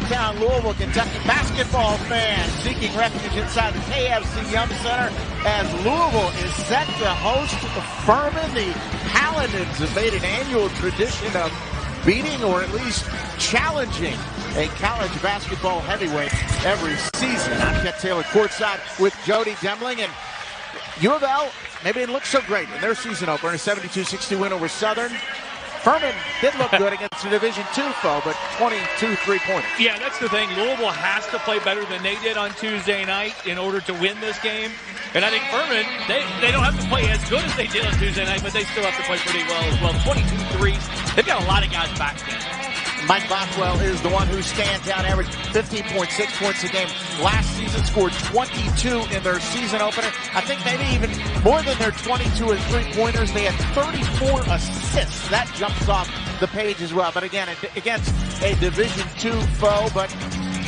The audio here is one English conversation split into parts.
hometown Louisville, Kentucky basketball fans seeking refuge inside the KFC Yum Center as Louisville is set to host Furman. The Paladins have made an annual tradition of beating or at least challenging a college basketball heavyweight every season. I'm Chet Taylor courtside with Jody Demling, and U of L maybe didn't look so great in their season opener, a 72-60 win over Southern. Furman did look good against a Division II foe, but 22 3-pointers. Yeah, that's the thing. Louisville has to play better than they did on Tuesday night in order to win this game. And I think Furman, they don't have to play as good as they did on Tuesday night, but they still have to play pretty well as well. 22 threes. They've got a lot of guys back there. Mike Bothwell is the one who stands out, averaged 15.6 points a game last season, scored 22 in their season opener. I think maybe even more than their 22 and three-pointers. They had 34 assists. That jumps off the page as well. But again, against a Division II foe, but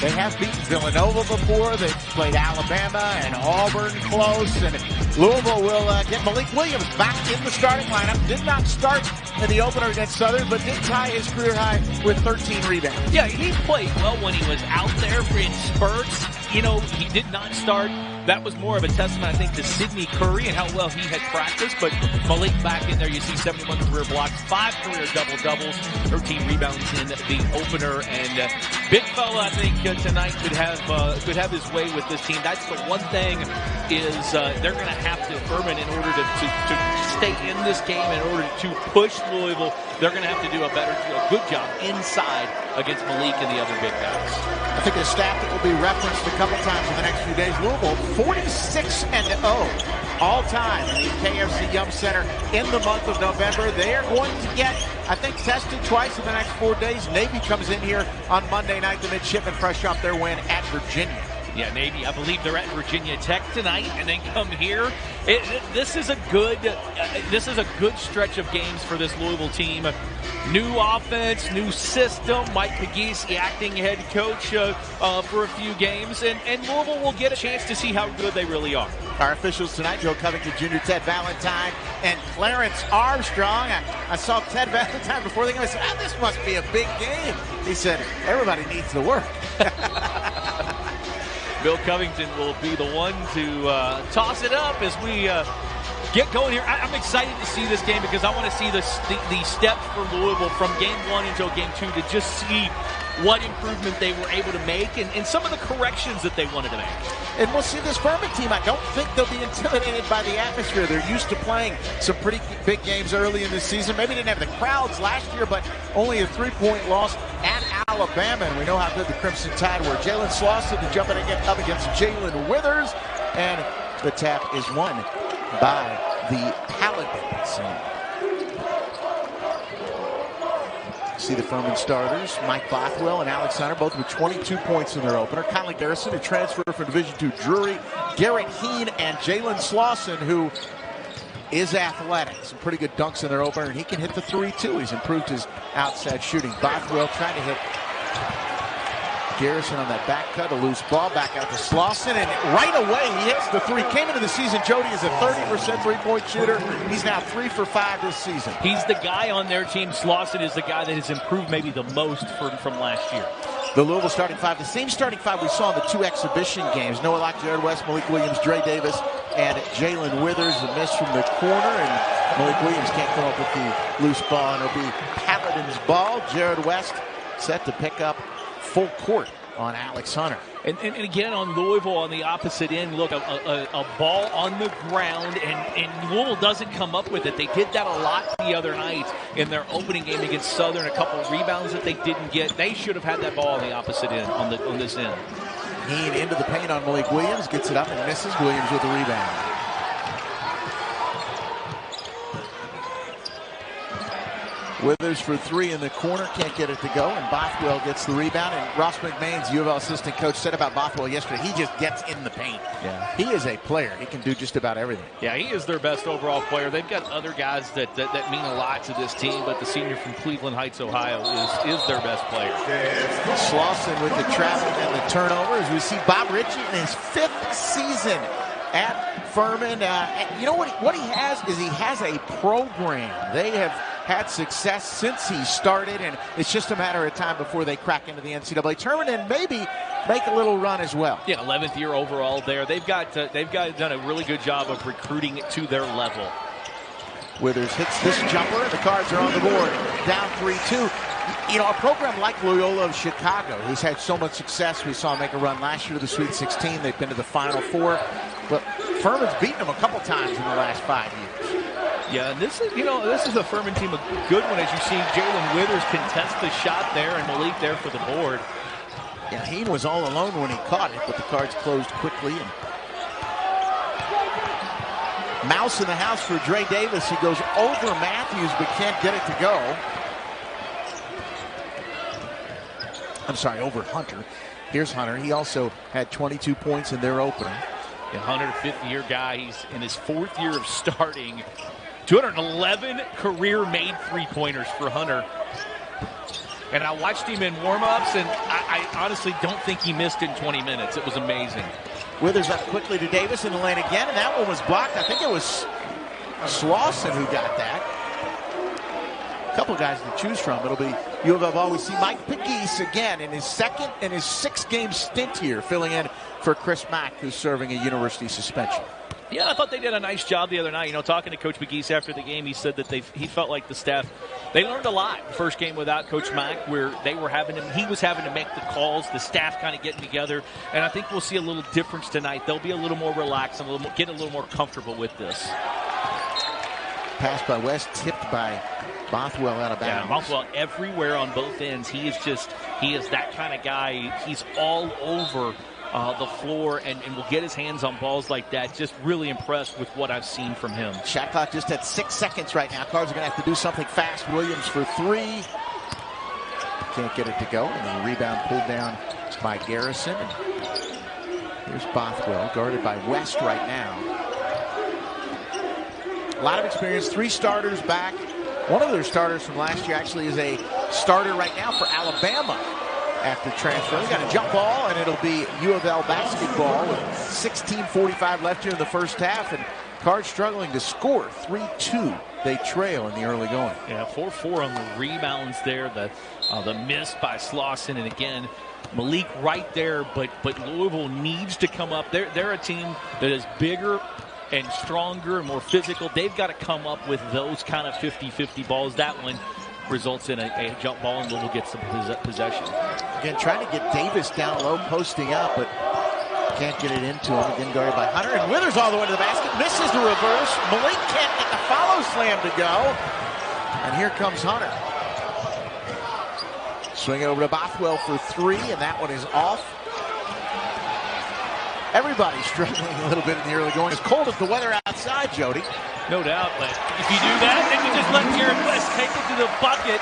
they have beaten Villanova before. They've played Alabama and Auburn close. And Louisville will get Malik Williams back in the starting lineup. Did not start in the opener against Southern, but did tie his career high with 13 rebounds. Yeah, he played well when he was out there in spurts. You know, he did not start. That was more of a testament, I think, to Sidney Curry and how well he had practiced. But Malik back in there, you see 71 career blocks, 5 career double-doubles, 13 rebounds in the opener. And big fella, I think, tonight could have his way with this team. That's the one thing is they're going to have to, Furman, in order to stay in this game, in order to push Louisville, they're going to have to do a good job inside against Malik and the other big guys. I think a stat that will be referenced a couple times in the next few days. Louisville 46-0 all time in the KFC Yum Center in the month of November. They are going to get, I think, tested twice in the next 4 days. Navy comes in here on Monday night, the midshipmen fresh off their win at Virginia. Yeah, Navy, I believe they're at Virginia Tech tonight, and then come here. This is a good stretch of games for this Louisville team. New offense, new system. Mike Pegisi acting head coach for a few games, and Louisville will get a chance to see how good they really are. Our officials tonight, Joe Covington Jr., Ted Valentine, and Clarence Armstrong. I saw Ted Valentine before the game. I said, this must be a big game. He said, everybody needs to work. Bill Covington will be the one to toss it up as we get going here. I'm excited to see this game because I want to see the steps for Louisville from game 1 until game 2 to just see what improvement they were able to make and some of the corrections that they wanted to make. And we'll see this Furman team. I don't think they'll be intimidated by the atmosphere. They're used to playing some pretty big games early in the season. Maybe didn't have the crowds last year, but only a 3-point loss at Alabama. And we know how good the Crimson Tide were. Jalen Slauson to jump in up against Jalen Withers. And the tap is won by the Paladins. See the Furman starters, Mike Bothwell and Alex Hunter, both with 22 points in their opener. Conley Garrison, who transferred from Division II Drury. Garrett Heen and Jalen Slauson, who is athletic. Some pretty good dunks in their opener, and he can hit the 3 too. He's improved his outside shooting. Bothwell trying to hit Garrison on that back cut, a loose ball back out to Slauson, and right away he hits the 3. Came into the season, Jody is a 30% three-point shooter. He's now 3 for 5 this season. He's the guy on their team. Slauson is the guy that has improved maybe the most from last year. The Louisville starting 5, the same starting 5 we saw in the 2 exhibition games. Noah Locke, Jared West, Malik Williams, Dre Davis, and Jalen Withers. A miss from the corner, and Malik Williams can't come up with the loose ball, and it'll be Paladins ball. Jared West set to pick up full court on Alex Hunter. And again, on Louisville on the opposite end, look, a ball on the ground, and Louisville doesn't come up with it. They did that a lot the other night in their opening game against Southern. A couple of rebounds that they didn't get. They should have had that ball on the opposite end, on this end. Heen into the paint on Malik Williams, gets it up and misses. Williams with the rebound. Withers for 3 in the corner, can't get it to go, and Bothwell gets the rebound. And Ross McMahon's U of L assistant coach said about Bothwell yesterday, he just gets in the paint. Yeah, he is a player. He can do just about everything. Yeah, he is their best overall player. They've got other guys that mean a lot to this team, but the senior from Cleveland Heights, Ohio, is their best player. Slauson with the traffic and the turnover as we see Bob Ritchie in his 5th season at Furman. You know what he has is he has a program. They have had success since he started, and it's just a matter of time before they crack into the NCAA tournament and maybe make a little run as well. Yeah, 11th year overall there. They've got done a really good job of recruiting it to their level. Withers hits this jumper, and the Cards are on the board. Down 3-2. You know, a program like Loyola of Chicago, who's had so much success. We saw them make a run last year to the Sweet 16. They've been to the Final Four. But Furman's beaten them a couple times in the last 5 years. Yeah, and this is a Furman team, a good one, as you see Jalen Withers contest the shot there, and Malik there for the board. Yeah, Heen was all alone when he caught it, but the Cards closed quickly. And mouse in the house for Dre Davis. He goes over Matthews, but can't get it to go. I'm sorry, over Hunter. Here's Hunter. He also had 22 points in their opener. Yeah, Hunter, fifth-year guy. He's in his 4th year of starting. 211 career-made three-pointers for Hunter. And I watched him in warm-ups, and I honestly don't think he missed in 20 minutes. It was amazing. Withers up quickly to Davis in the lane again, and that one was blocked. I think it was Slauson who got that. A couple guys to choose from. It'll be U of L. We see Mike Pegues again in his 6-game stint here, filling in for Chris Mack, who's serving a university suspension. Yeah, I thought they did a nice job the other night. You know, talking to Coach Pegues after the game, he said that he felt like the staff, they learned a lot. First game without Coach Mack, where he was having to make the calls, the staff kind of getting together, and I think we'll see a little difference tonight. They'll be a little more relaxed and get a little more comfortable with this. Pass by West, tipped by Bothwell out of bounds. Yeah, Bothwell everywhere on both ends. He is that kind of guy. He's all over the floor and will get his hands on balls like that. Just really impressed with what I've seen from him. Shot clock just at 6 seconds right now. Cards are going to have to do something fast. Williams for 3. Can't get it to go. And the rebound pulled down by Garrison. Here's Bothwell, guarded by West right now. A lot of experience. 3 starters back. One of their starters from last year actually is a starter right now for Alabama after transfer. We got a jump ball, and it'll be U of L basketball with 16:45 left here in the first half, and Cards struggling to score. 3-2 they trail in the early going. Yeah, 4-4 on the rebounds there. The miss by Slauson, and again Malik right there, but Louisville needs to come up. They're a team that is bigger and stronger and more physical. They've got to come up with those kind of 50-50 balls. That one results in a jump ball, and Louisville gets the possession. Again, trying to get Davis down low, posting up, but can't get it into him. Again, guarded by Hunter, and Withers all the way to the basket. Misses the reverse. Malik can't get the follow slam to go. And here comes Hunter. Swing it over to Bothwell for 3, and that one is off. Everybody's struggling a little bit in the early going. It's cold as the weather outside, Jody. No doubt, but if you do that, then you just let Jared West take it to the bucket,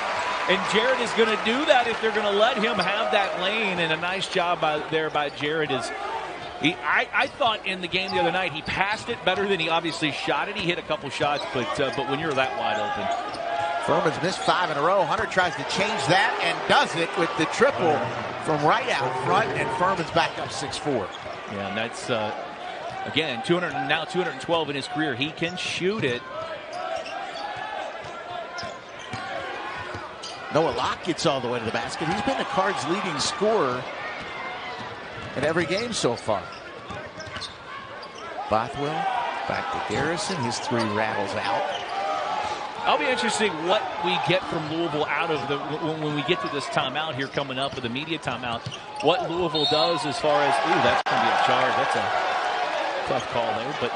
and Jared is going to do that if they're going to let him have that lane, and a nice job by Jared. I thought in the game the other night he passed it better than he obviously shot it. He hit a couple shots, but when you're that wide open. Furman's missed 5 in a row. Hunter tries to change that and does it with the triple from right out front, and Furman's back up 6-4. Yeah, and that's, again, 212 in his career. He can shoot it. Noah Locke gets all the way to the basket. He's been the Cards' leading scorer in every game so far. Bothwell back to Garrison. His 3 rattles out. I'll be interested what we get from Louisville out of when we get to this timeout here coming up with the media timeout. What Louisville does as far as, that's going to be a charge. That's a tough call there. But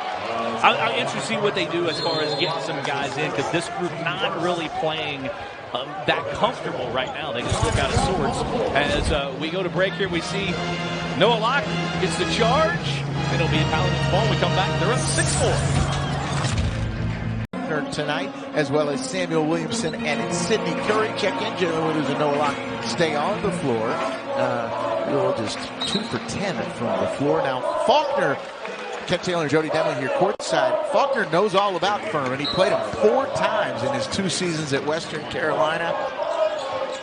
I'm interested to see what they do as far as getting some guys in, because this group not really playing that comfortable right now. They just look out of sorts. As we go to break here, we see Noah Locke gets the charge. It'll be a Paladins ball. We come back. They're up 6-4. Tonight, as well as Samuel Williamson and Sidney Curry. Check in. Jalen Withers and Noah Locke stay on the floor. Just 2 for 10 from the floor. Now, Faulkner, Ken Taylor and Jody Demling here courtside. Faulkner knows all about Furman. He played him 4 times in his 2 seasons at Western Carolina.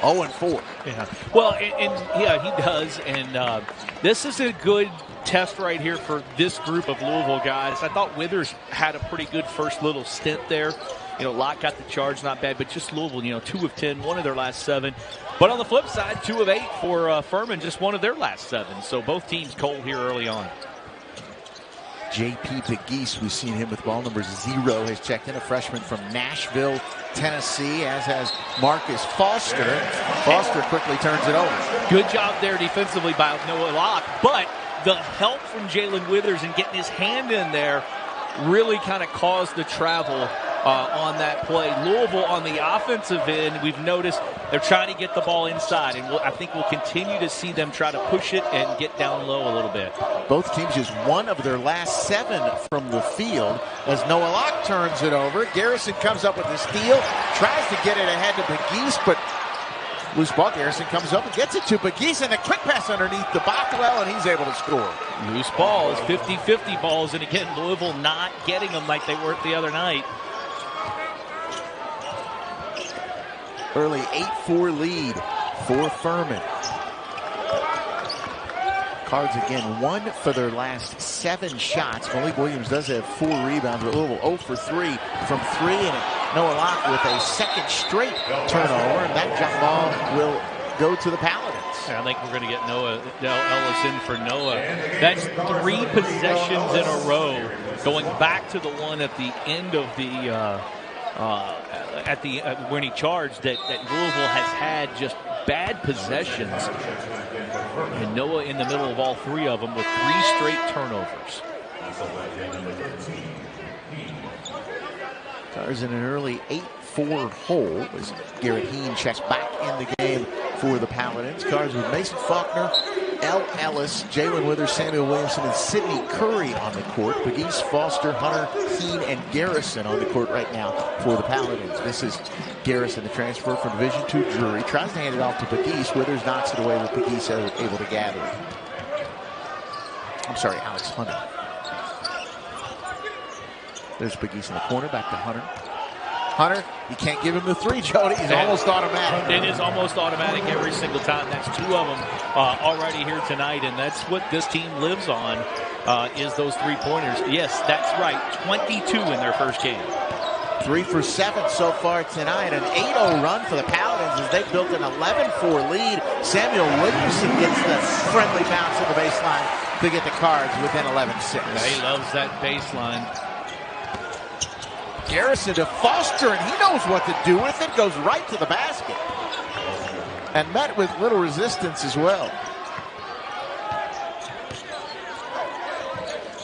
0-4. Yeah. Well, and he does. And this is a good test right here for this group of Louisville guys. I thought Withers had a pretty good first little stint there. Locke got the charge, not bad, but just Louisville, 2 of 10, 1 of their last 7. But on the flip side, 2 of 8 for Furman, just 1 of their last 7. So both teams cold here early on. J.P. Pegues, we've seen him with ball number 0, has checked in, a freshman from Nashville, Tennessee, as has Marcus Foster. Foster quickly turns it over. Good job there defensively by Noah Locke, but the help from Jalen Withers and getting his hand in there really kind of caused the travel on that play. Louisville on the offensive end, we've noticed they're trying to get the ball inside, and I think we'll continue to see them try to push it and get down low a little bit. Both teams just 1 of their last 7 from the field as Noah Locke turns it over. Garrison comes up with the steal, tries to get it ahead to Pegues, but loose ball. Garrison comes up and gets it to Pegues, and a quick pass underneath to Bothwell, and he's able to score. Loose balls, 50-50 balls, and again, Louisville not getting them like they were the other night. Early 8-4 lead for Furman. Cards again 1 for their last 7 shots. Malik Williams does have 4 rebounds, but Louisville 0 for 3 from 3, and Noah Locke with a second straight turnover, and that jump ball will go to the Paladins. I think we're going to get Noah Ellis in for Noah. That's 3 possessions in a row, going back to the one at the end of the when he charged that Louisville has had just bad possessions, and Noah in the middle of all 3 of them with 3 straight turnovers. Cards in an early 8-4 hole as Garrett Heen checks back in the game for the Paladins. Cards with Mason Faulkner, L. Ellis, Jalen Withers, Samuel Williamson, and Sidney Curry on the court. Pegues, Foster, Hunter, Heen, and Garrison on the court right now for the Paladins. This is Garrison, the transfer from Division II Drury. Tries to hand it off to Pegues. Withers knocks it away with Pegues able to gather it. I'm sorry, Alex Hunter. There's Pegues in the corner, back to Hunter. Hunter, you can't give him the 3, Jody. He's almost automatic. It is almost automatic every single time. That's 2 of them already here tonight, and that's what this team lives on, is those 3-pointers. Yes, that's right. 22 in their first game. 3 for 7 so far tonight. An 8-0 run for the Paladins as they've built an 11-4 lead. Samuel Williamson gets the friendly bounce at the baseline to get the Cards within 11-6. He loves that baseline. Garrison to Foster, and he knows what to do with it. Goes right to the basket. And met with little resistance as well.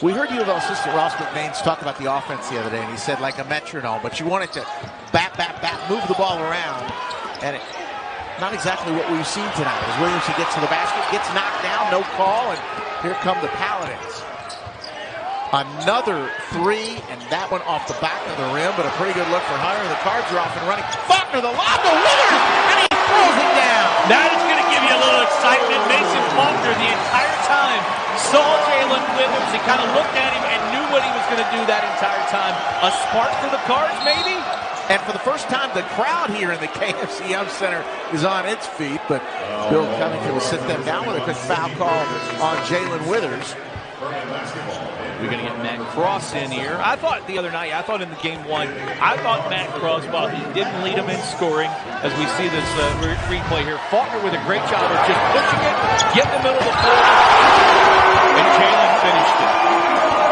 We heard U of L assistant Ross McMains talk about the offense the other day, and he said like a metronome, but you want it to bat, move the ball around. And not exactly what we've seen tonight. As Williamson gets to the basket, gets knocked down, no call, and here come the Paladins. Another 3, and that one off the back of the rim, but a pretty good look for Hunter. The Cards are off and running. Faulkner, the lob to Withers, and he throws it down. That is going to give you a little excitement. Mason Faulkner the entire time saw Jalen Withers. He kind of looked at him and knew what he was going to do that entire time. A spark for the Cards, maybe? And for the first time, the crowd here in the KFC Young Center is on its feet, but Bill Covington will sit them down with a quick foul call on Jalen Withers. We're going to get Matt Cross in here. I thought the other night, in the game 1, I thought Matt Cross, while he didn't lead him in scoring, as we see this replay here, Faulkner with a great job of just pushing it, get in the middle of the floor, and Jalen finished it.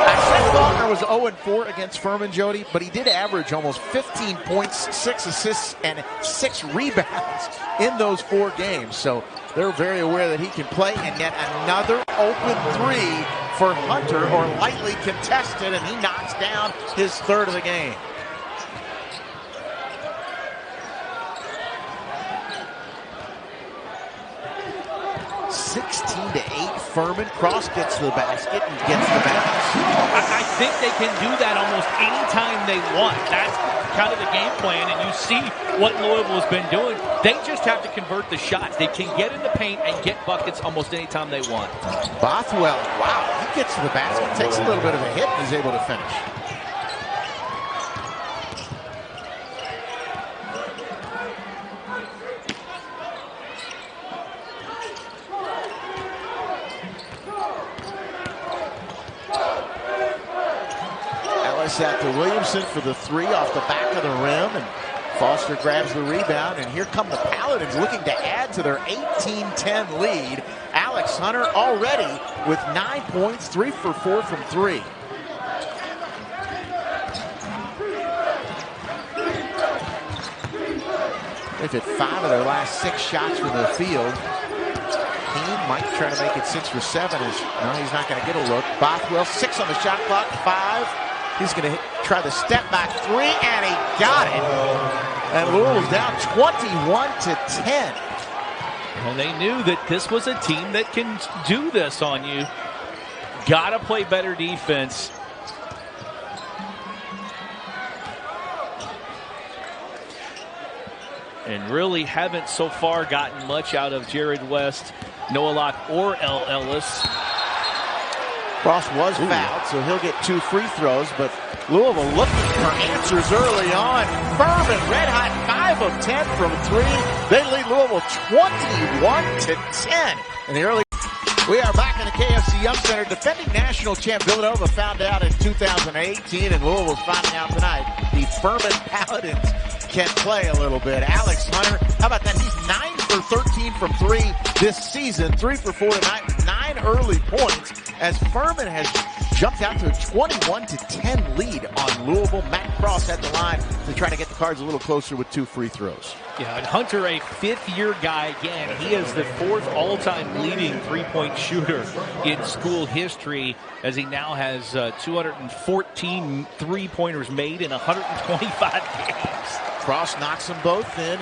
I said Faulkner was 0-4 against Furman, Jody, but he did average almost 15 points, 6 assists, and 6 rebounds in those 4 games. So they're very aware that he can play, and yet another open 3 for Hunter, or lightly contested, and he knocks down his 3rd of the game. (16-8) Furman. Cross gets to the basket and gets the bounce. I think they can do that almost any time they want. That's kind of the game plan, and you see what Louisville has been doing. They just have to convert the shots. They can get in the paint and get buckets almost any time they want. Bothwell, wow, he gets to the basket, takes a little bit of a hit, and is able to finish. Ellis out to Williamson for the three off the back of the rim, and Foster grabs the rebound, and here come the Paladins looking to add to their 18-10 lead. Alex Hunter already with 9 points, 3 for 4 from three. They've hit 5 of their last 6 shots from the field. Keene might try to make it 6 for 7. No, he's not going to get a look. Bothwell, 6 on the shot clock, 5. He's going to try the step back 3, and he got it. And Louisville's down 21-10. Well, they knew that this was a team that can do this on you. Got to play better defense. And really haven't so far gotten much out of Jared West, Noah Locke, or L. Ellis. Cross was fouled, so he'll get 2 free throws, but Louisville looking for answers early on. Furman, red hot, 5 of 10 from 3. They lead Louisville 21-10 in the early. We are back in the KFC Young Center. Defending national champ Villanova found out in 2018, and Louisville's finding out tonight. The Furman Paladins can play a little bit. Alex Hunter, how about that? He's 9 for 13 from 3 this season, 3 for 4 tonight, 9 early points, as Furman has jumped out to a 21-10 lead on Louisville. Matt Cross at the line to try to get the Cards a little closer with 2 free throws. Yeah, and Hunter, a fifth-year guy again. He is the 4th all-time leading three-point shooter in school history, as he now has 214 three-pointers made in 125 games. Cross knocks them both in.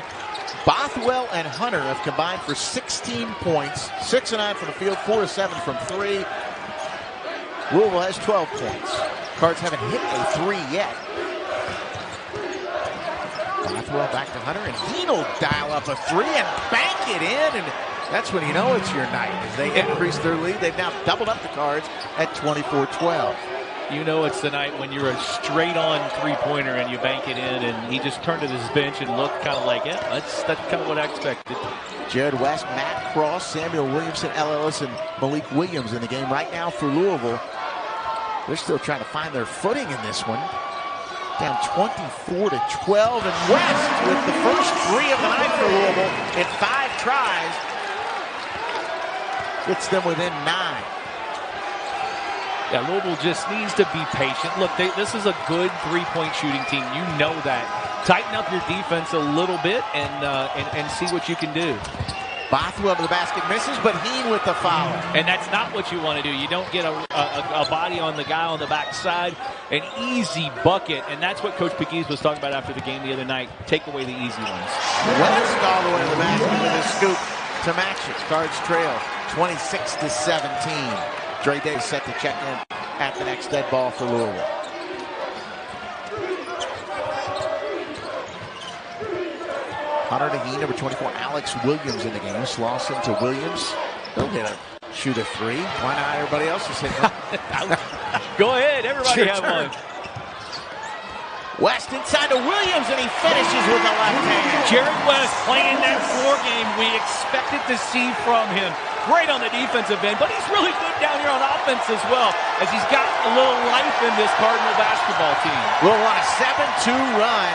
Bothwell and Hunter have combined for 16 points, 6 of 9 from the field, 4 of 7 from 3. Louisville has 12 points. Cards haven't hit a 3 yet. Bothwell back to Hunter, and he'll dial up a 3 and bank it in, and that's when you know it's your night. As they increase their lead, they've now doubled up the Cards at 24-12. You know it's the night when you're a straight-on three-pointer and you bank it in, and he just turned to his bench and looked kind of like, yeah, that's kind of what I expected. Jared West, Matt Cross, Samuel Williamson, L. Ellis, and Malik Williams in the game right now for Louisville. They're still trying to find their footing in this one. Down 24-12, and West with the first 3 of the night for Louisville in 5 tries. Gets them within 9. Yeah, Louisville just needs to be patient. Look, this is a good three-point shooting team. You know that. Tighten up your defense a little bit and see what you can do. Bothwell to the basket, misses, but Heen with the foul. And that's not what you want to do. You don't get a body on the guy on the backside. An easy bucket, and that's what Coach Pegues was talking about after the game the other night. Take away the easy ones. West all the way to the basket with a scoop to match it. Cards trail 26-17. Dre Davis set to check in at the next dead ball for Louisville. Hunter to Heen, number 24, Alex Williams in the game. Slauson to Williams. He'll get a shoot a 3. Why not? Everybody else is hitting it. Go ahead, everybody have one. West inside to Williams, and he finishes with the left hand. Jared West playing that floor game we expected to see from him. Great on the defensive end, but he's really good down here on offense as well, as he's got a little life in this Cardinal basketball team. We'll run a 7-2 run.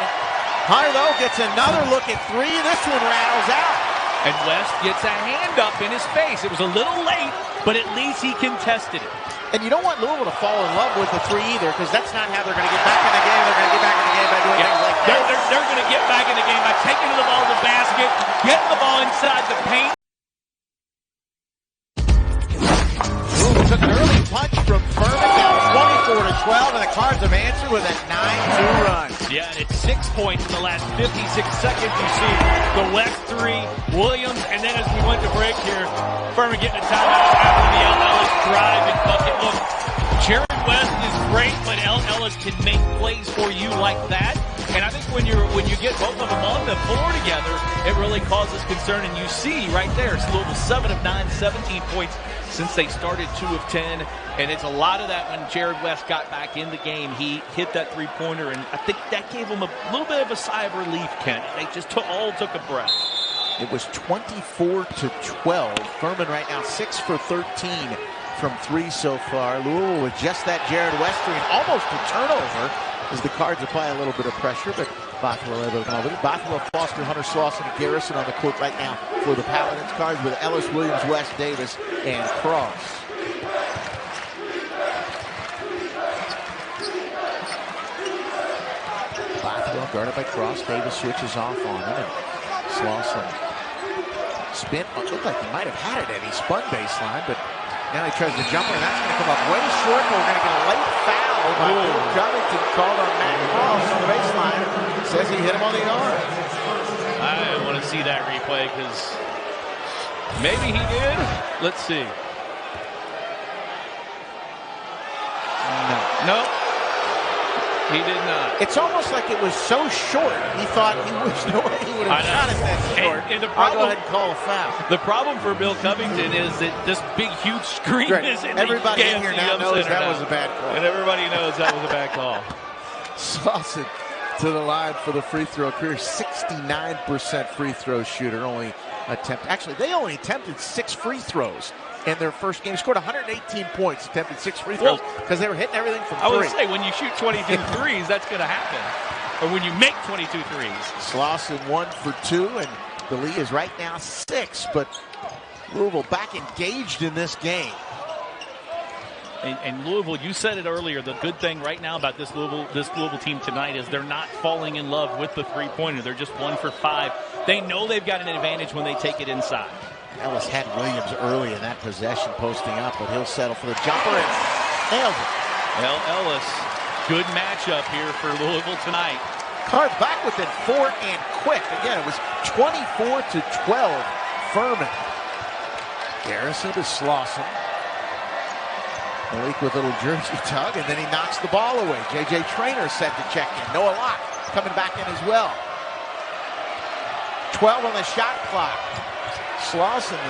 Hunter, though, gets another look at 3. This one rattles out. And West gets a hand up in his face. It was a little late, but at least he contested it. And you don't want Louisville to fall in love with the 3 either, because that's not how they're going to get back in the game. They're going to get back in the game by doing things like that. They're going to get back in the game by taking the ball to the basket, getting the ball inside the paint. Louisville took an early punch from Furman, down 24-12, and the Cards have answered with a 9-2 run. Yeah, and it's 6 points in the last 56 seconds. You see the West 3, Williams, and then as we went to break here, Furman getting a timeout after the L. Ellis drive and bucket. Look, Jared West is great, but L. Ellis can make plays for you like that. And I think when you get both of them on the floor together, it really causes concern. And you see right there, it's Louisville 7 of 9, 17 points since they started 2 of 10. And it's a lot of that when Jared West got back in the game. He hit that three-pointer, and I think that gave him a little bit of a sigh of relief, Kent. They just all took a breath. It was 24-12. Furman right now 6 for 13 from 3 so far. Louisville with just that Jared West three and almost a turnover as the Cards apply a little bit of pressure, but Bothwell able to over it. Bothwell, Foster, Hunter Slauson, and Garrison on the court right now for the Paladins. Cards with Ellis, Williams, West, Davis, and Cross. Bothwell guarded by Cross. Davis switches off on him, and Slauson spin. It looked like he might have had it, and he spun baseline, but now he tries the jumper, and that's going to come up way short. But we're going to get a late foul by Bill Covington called on Matt Cross on the baseline. Says he hit him on the arm. I want to see that replay because maybe he did. Let's see. No, he did not. It's almost like it was so short. He thought he was no way he would have shot it that short. And the I'll problem, go ahead and call a foul. The problem for Bill Covington is that this big, huge screen is in everybody the in here now knows that was a bad call. And everybody knows that was a bad call. Slauson to the line for the free throw. Career 69% free throw shooter. They only attempted 6 free throws in their first game. Scored 118 points, attempted 6 free throws because they were hitting everything from 3. I would say when you shoot 22 threes, that's going to happen. Or when you make 22 threes. Slauson 1 for 2, and the lead is right now 6. But Louisville back engaged in this game. And Louisville, you said it earlier, the good thing right now about this Louisville team tonight is they're not falling in love with the three-pointer. They're just 1 for 5. They know they've got an advantage when they take it inside. Ellis had Williams early in that possession posting up, but he'll settle for the jumper and nails it. Well, Ellis, good matchup here for Louisville tonight. Cards back within 4 and quick. Again, it was 24-12. Furman. Garrison to Slauson. Malik with a little jersey tug, and then he knocks the ball away. J.J. Traynor set to check in. Noah Locke coming back in as well. 12 on the shot clock. Slauson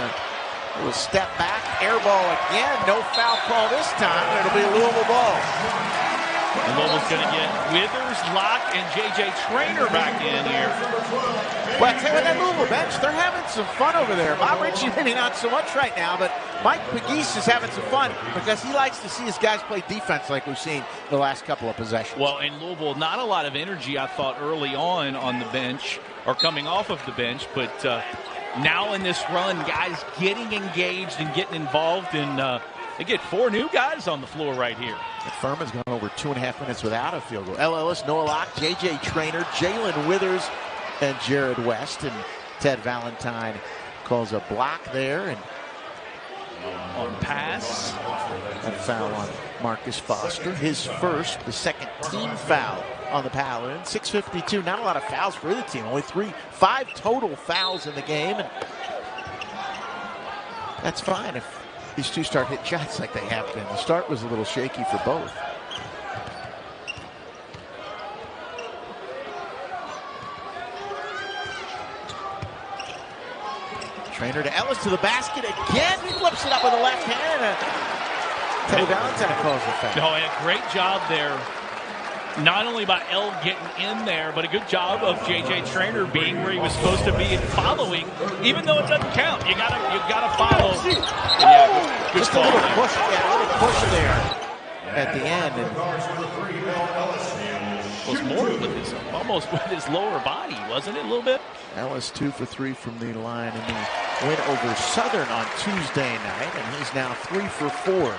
will step back. Air ball again. No foul call this time. It'll be a Louisville ball. And Louisville's going to get Withers, Locke, and J.J. Traynor back in here. Well, I tell you what, that Louisville bench, they're having some fun over there. Bob Ritchie maybe not so much right now, but Mike Pegues is having some fun because he likes to see his guys play defense like we've seen the last couple of possessions. Well, in Louisville, not a lot of energy, I thought, early on the bench or coming off of the bench, but now in this run, guys getting engaged and getting involved, and they get 4 new guys on the floor right here. And Furman's gone over 2.5 minutes without a field goal. L. Ellis, Noah Locke, J.J. Traynor, Jalen Withers, and Jared West. And Ted Valentine calls a block there. And on pass. And a foul on Marcus Foster. His first, the second team foul on the Paladins. 6:52, not a lot of fouls for the team. Only 5 total fouls in the game. And that's fine if these two start hitting shots like they have been. The start was a little shaky for both. Traynor to Ellis to the basket again. He flips it up with the left hand. Ted Valentine calls the foul. No, and a great job there. Not only by L getting in there, but a good job of J.J. Traynor being where he was supposed to be and following, even though it doesn't count. You gotta follow. Yeah, good just call a little there. push, a little push there at the end. And was more with almost with his lower body, wasn't it, a little bit? Ellis 2 for 3 from the line in the win over Southern on Tuesday night, and he's now 3 for 4.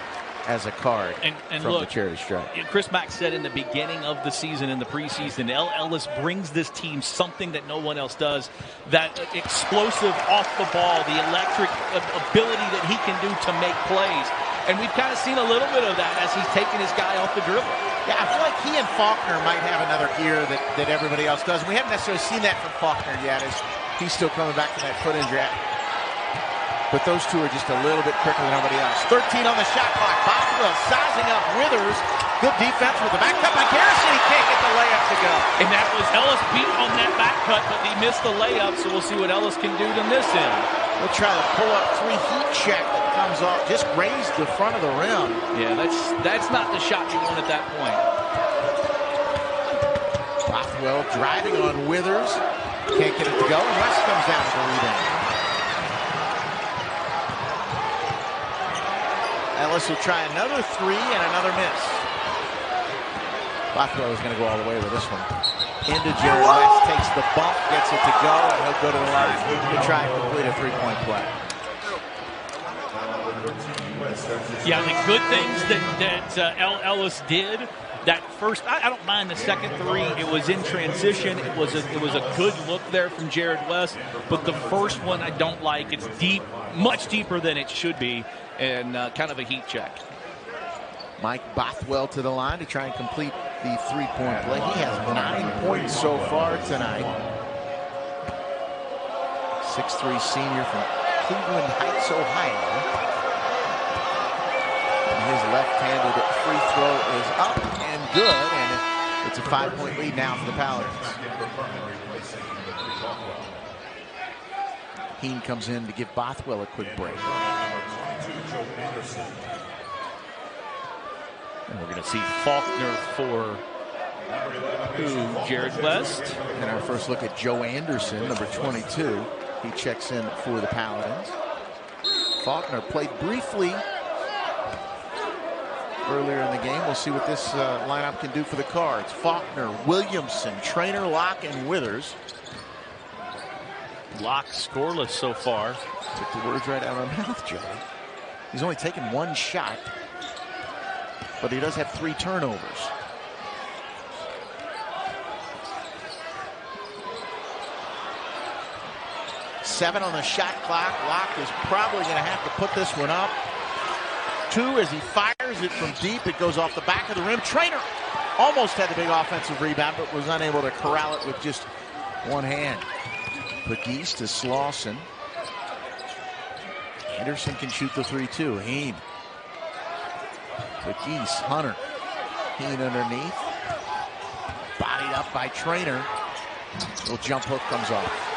As a Card and from look, the charity stripe. Chris Mack said in the beginning of the season, in the preseason, L. Ellis brings this team something that no one else does. That explosive off the ball, the electric ability that he can do to make plays. And we've kind of seen a little bit of that as he's taking his guy off the dribble. Yeah, I feel like he and Faulkner might have another gear that everybody else does. We haven't necessarily seen that from Faulkner yet as he's still coming back from that foot injury. But those two are just a little bit quicker than everybody else. 13 on the shot clock. Bothwell sizing up Withers. Good defense with the back cut by Garrison. He can't get the layup to go. And that was Ellis beat on that back cut, but he missed the layup, so we'll see what Ellis can do to this end. We'll try to pull up 3 heat check that comes off. Just grazed the front of the rim. Yeah, that's not the shot you want at that point. Bothwell driving on Withers. Can't get it to go, and West comes down with the rebound. Ellis will try another three and another miss. Bothwell is going to go all the way with this one. Into Jared West, takes the bump, gets it to go, and he'll go to the line to try and complete a three-point play. Yeah, the good things that Ellis did. That first, I don't mind the second three. It was in transition. It was a good look there from Jared West. But the first one I don't like. It's deep, much deeper than it should be, and kind of a heat check. Mike Bothwell to the line to try and complete the three-point play. He has 9 points so far tonight. 6'3" senior from Cleveland Heights, Ohio. And his left-handed free throw is up and good, and it's a 5-point lead now for the Paladins. Heen comes in to give Bothwell a quick break. And we're going to see Faulkner for Jared West. And our first look at Joe Anderson, number 22. He checks in for the Paladins. Faulkner played briefly earlier in the game. We'll see what this lineup can do for the Cards. Faulkner, Williamson, Trainer, Locke, and Withers. Locke scoreless so far. Took the words right out of my mouth, Joey. He's only taken one shot, but he does have 3 turnovers. Seven on the shot clock. Locke is probably going to have to put this one up. 2 as he fires it from deep. It goes off the back of the rim. Trainer almost had the big offensive rebound, but was unable to corral it with just one hand. Pegues to Slauson. Anderson can shoot the 3-2. Heen. Pegues, Hunter. Heen underneath. Bodied up by Trainer. Little jump hook comes off.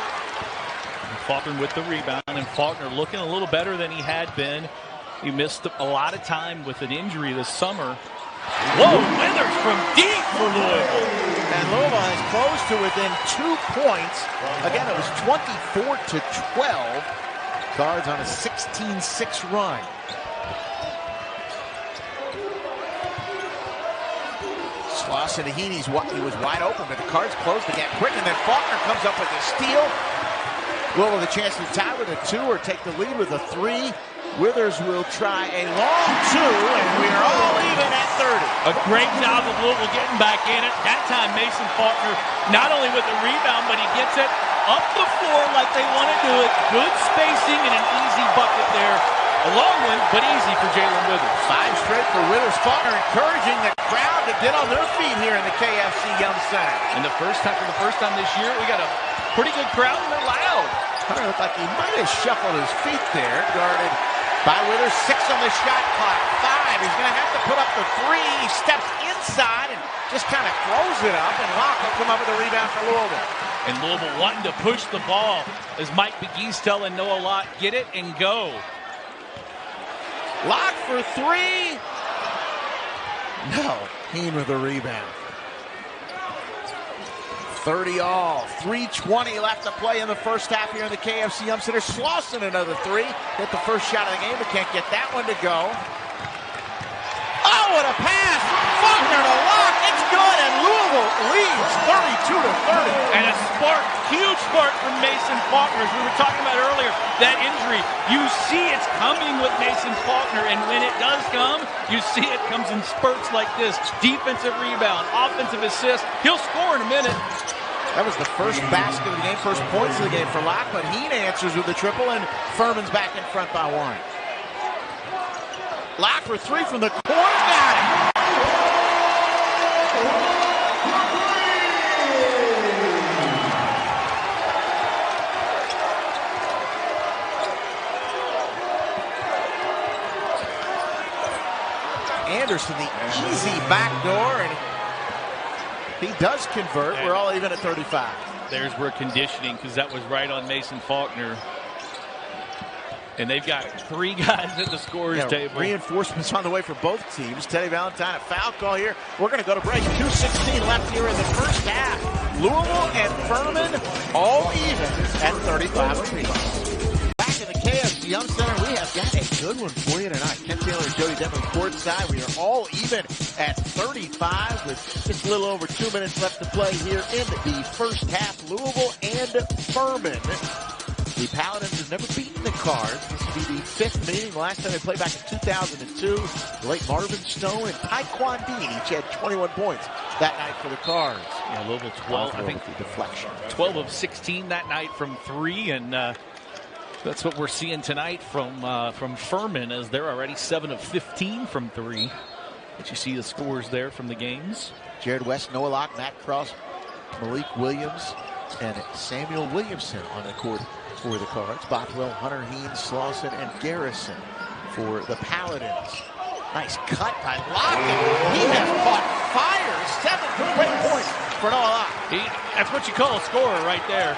Faulkner with the rebound, and Faulkner looking a little better than he had been. He missed a lot of time with an injury this summer. Whoa, Withers from deep for Louisville. And Louisville has closed to within 2 points. Again, it was 24-12. Cards on a 16-6 run. Slauson to Heen, he was wide open, but the Cards closed the gap quick, and then Faulkner comes up with a steal. Louisville with a chance to tie with a 2 or take the lead with a 3. Withers will try a long 2, and we're all even at 30. A great job of Louisville getting back in it. That time Mason Faulkner not only with the rebound, but he gets it up the floor like they want to do it. Good spacing and an easy bucket there. A long one, but easy for Jalen Withers. 5 straight for Withers. Faulkner encouraging the crowd to get on their feet here in the KFC Young Center. And for the first time this year, we got a pretty good crowd, and they're loud. Hunter looked like he might have shuffled his feet there, guarded by Withers. 6 on the shot clock. 5. He's going to have to put up the 3. He steps inside and just kind of throws it up, and Locke will come up with a rebound for Louisville. And Louisville wanting to push the ball as Mike Pegues telling Noah Locke, get it and go. Locke for 3. No. Heen with a rebound. 30 all. 3:20 left to play in the first half here in the KFC Young Center. Slauson another 3. Hit the first shot of the game, but can't get that one to go. Oh, what a pass! Faulkner to Locke. It's good, and Louisville leads 32-30. And a spark, huge spark from Mason Faulkner. As we were talking about earlier, that injury, you see it's coming with Mason Faulkner, and when it does come, you see it comes in spurts like this. Defensive rebound, offensive assist. He'll score in a minute. That was the first basket of the game, first points of the game for Locke, but Heen answers with a triple, and Furman's back in front by 1. Locke for 3 from the corner, got it! Anderson, the easy backdoor, and he does convert. We're all even at 35. There's where conditioning, because that was right on Mason Faulkner. And they've got 3 guys at the scorer's table. Reinforcements on the way for both teams. Teddy Valentine, a foul call here. We're going to go to break. 2:16 left here in the first half. Louisville and Furman all even at 35 apiece. Back in the KFC Young Center, we have got a good one for you tonight. Ken Taylor and Jody Devlin courtside. We are all even at 35 with just a little over 2 minutes left to play here in the first half. Louisville and Furman. The Paladins have never beaten the Cards. This will be the 5th meeting. The last time they played back in 2002. The late Marvin Stone and Taekwon Dean each had 21 points that night for the Cards. Yeah, Louisville 12, I think, the deflection. 12 of 16 that night from 3, and that's what we're seeing tonight from Furman, as they're already 7 of 15 from 3. But you see the scores there from the games. Jared West, Noah Locke, Matt Cross, Malik Williams, and Samuel Williamson on the court for the Cards. Bothwell, Hunter, Haynes, Slauson, and Garrison for the Paladins. Nice cut by Locke. He has caught fire. 7 quick points for Noah Locke. That's what you call a scorer right there.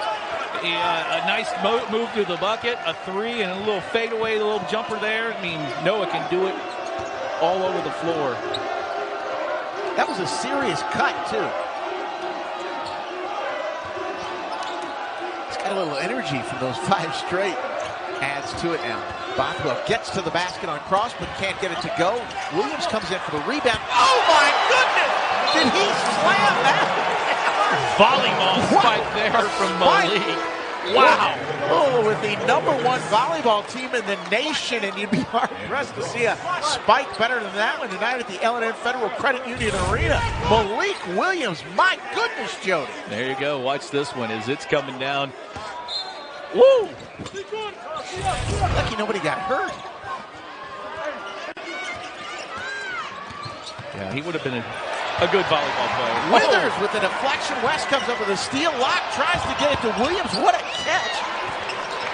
A nice move to the bucket, a 3, and a little fadeaway, a little jumper there. I mean, Noah can do it all over the floor. That was a serious cut, too. Got a little energy from those 5 straight. Adds to it now. Bothwell gets to the basket on cross, but can't get it to go. Williams comes in for the rebound. Oh my goodness! Did he slam that? Volleyball spike there from Malik. Wow. Oh, with the #1 volleyball team in the nation, and you'd be hard-pressed to see a spike better than that one tonight at the L&N Federal Credit Union Arena. Malik Williams, my goodness, Jody. There you go. Watch this one as it's coming down. Woo! Lucky nobody got hurt. Yeah, he would have been a good volleyball player. Withers with the deflection. West comes up with a steal. Locke tries to get it to Williams. What a catch.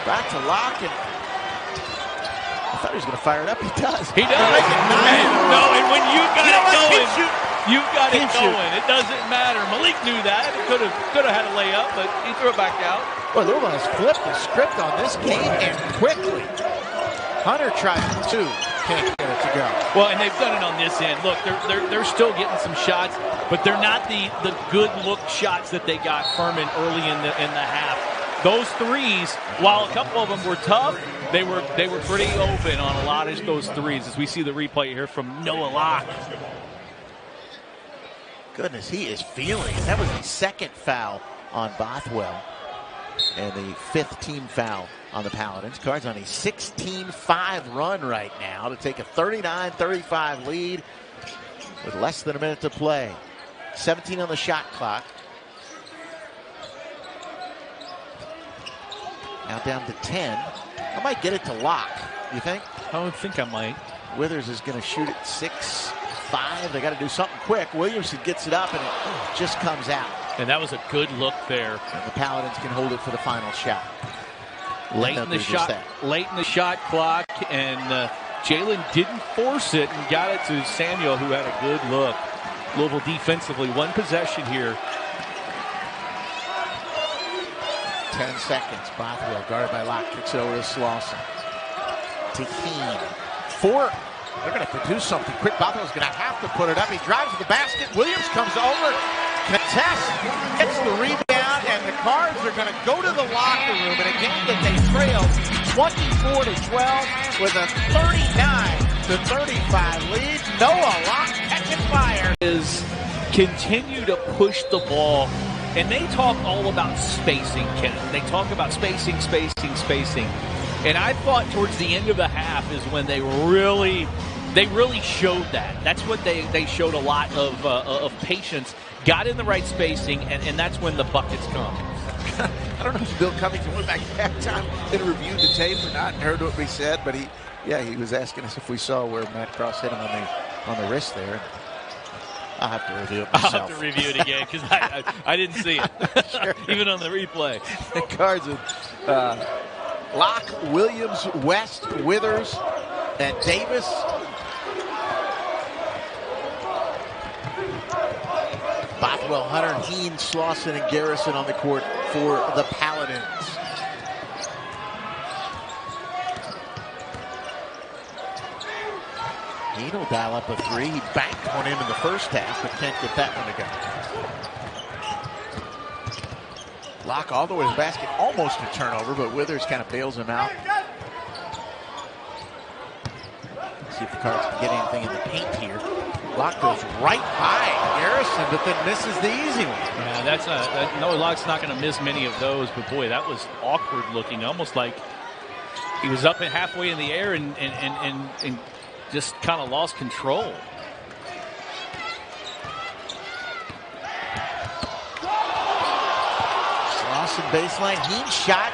Back to Locke. And I thought he was going to fire it up. He does. He does. No, and when you've got it going, you've got it going. It doesn't matter. Malik knew that. He could have had a layup, but he threw it back out. Well, Louisville has flipped the script on this game, and quickly. Hunter tries to. Can't get it to go. Well, and they've done it on this end. Look, they're still getting some shots, but they're not the good look shots that they got Furman early in the half. Those threes, while a couple of them were tough, they were pretty open on a lot of those threes. As we see the replay here from Noah Locke. Goodness, he is feeling it. That was the 2nd foul on Bothwell, and the 5th team foul on the Paladins. Cards on a 16-5 run right now to take a 39-35 lead with less than a minute to play. 17 on the shot clock. Now down to 10. I might get it to Locke, you think? I think I might. Withers is going to shoot at 6-5. They got to do something quick. Williamson gets it up, and it just comes out. And that was a good look there. And the Paladins can hold it for the final shot. Late in the shot clock, and Jalen didn't force it and got it to Samuel, who had a good look. Louisville defensively, 1 possession here. 10 seconds. Bothwell guarded by Locke, kicks it over to Slauson. To Keene. 4. They're going to produce something quick. Bothwell's going to have to put it up. He drives to the basket. Williams comes over. Contest, gets the rebound, and the Cards are going to go to the locker room in a game that they trailed 24-12 with a 39-35 lead. Noah Locke catching fire. Is continue to push the ball, and they talk all about spacing, Ken. They talk about spacing. And I thought towards the end of the half is when they really showed that. That's what they showed a lot of patience. Got in the right spacing, and that's when the buckets come. I don't know if Bill Covington went back at halftime and reviewed the tape or not and heard what we said, but he was asking us if we saw where Matt Cross hit him on the wrist there. I'll have to review it myself. I'll have to review it again because I didn't see it, sure. Even on the replay. The Cards with Locke, Williams, West, Withers, and Davis. Bothwell, Hunter, Haynes, Slauson, and Garrison on the court for the Paladins. He'll dial up a three. He banked one in the first half, but can't get that one to go. Locke all the way to the basket, almost a turnover, but Withers kind of bails him out. See if the Cards can get anything in the paint here. Locke goes right by Garrison, but then misses the easy one. Yeah, no, Locke's not going to miss many of those, but boy, that was awkward looking, almost like he was up and halfway in the air and just kind of lost control. Slauson baseline, Heen shot,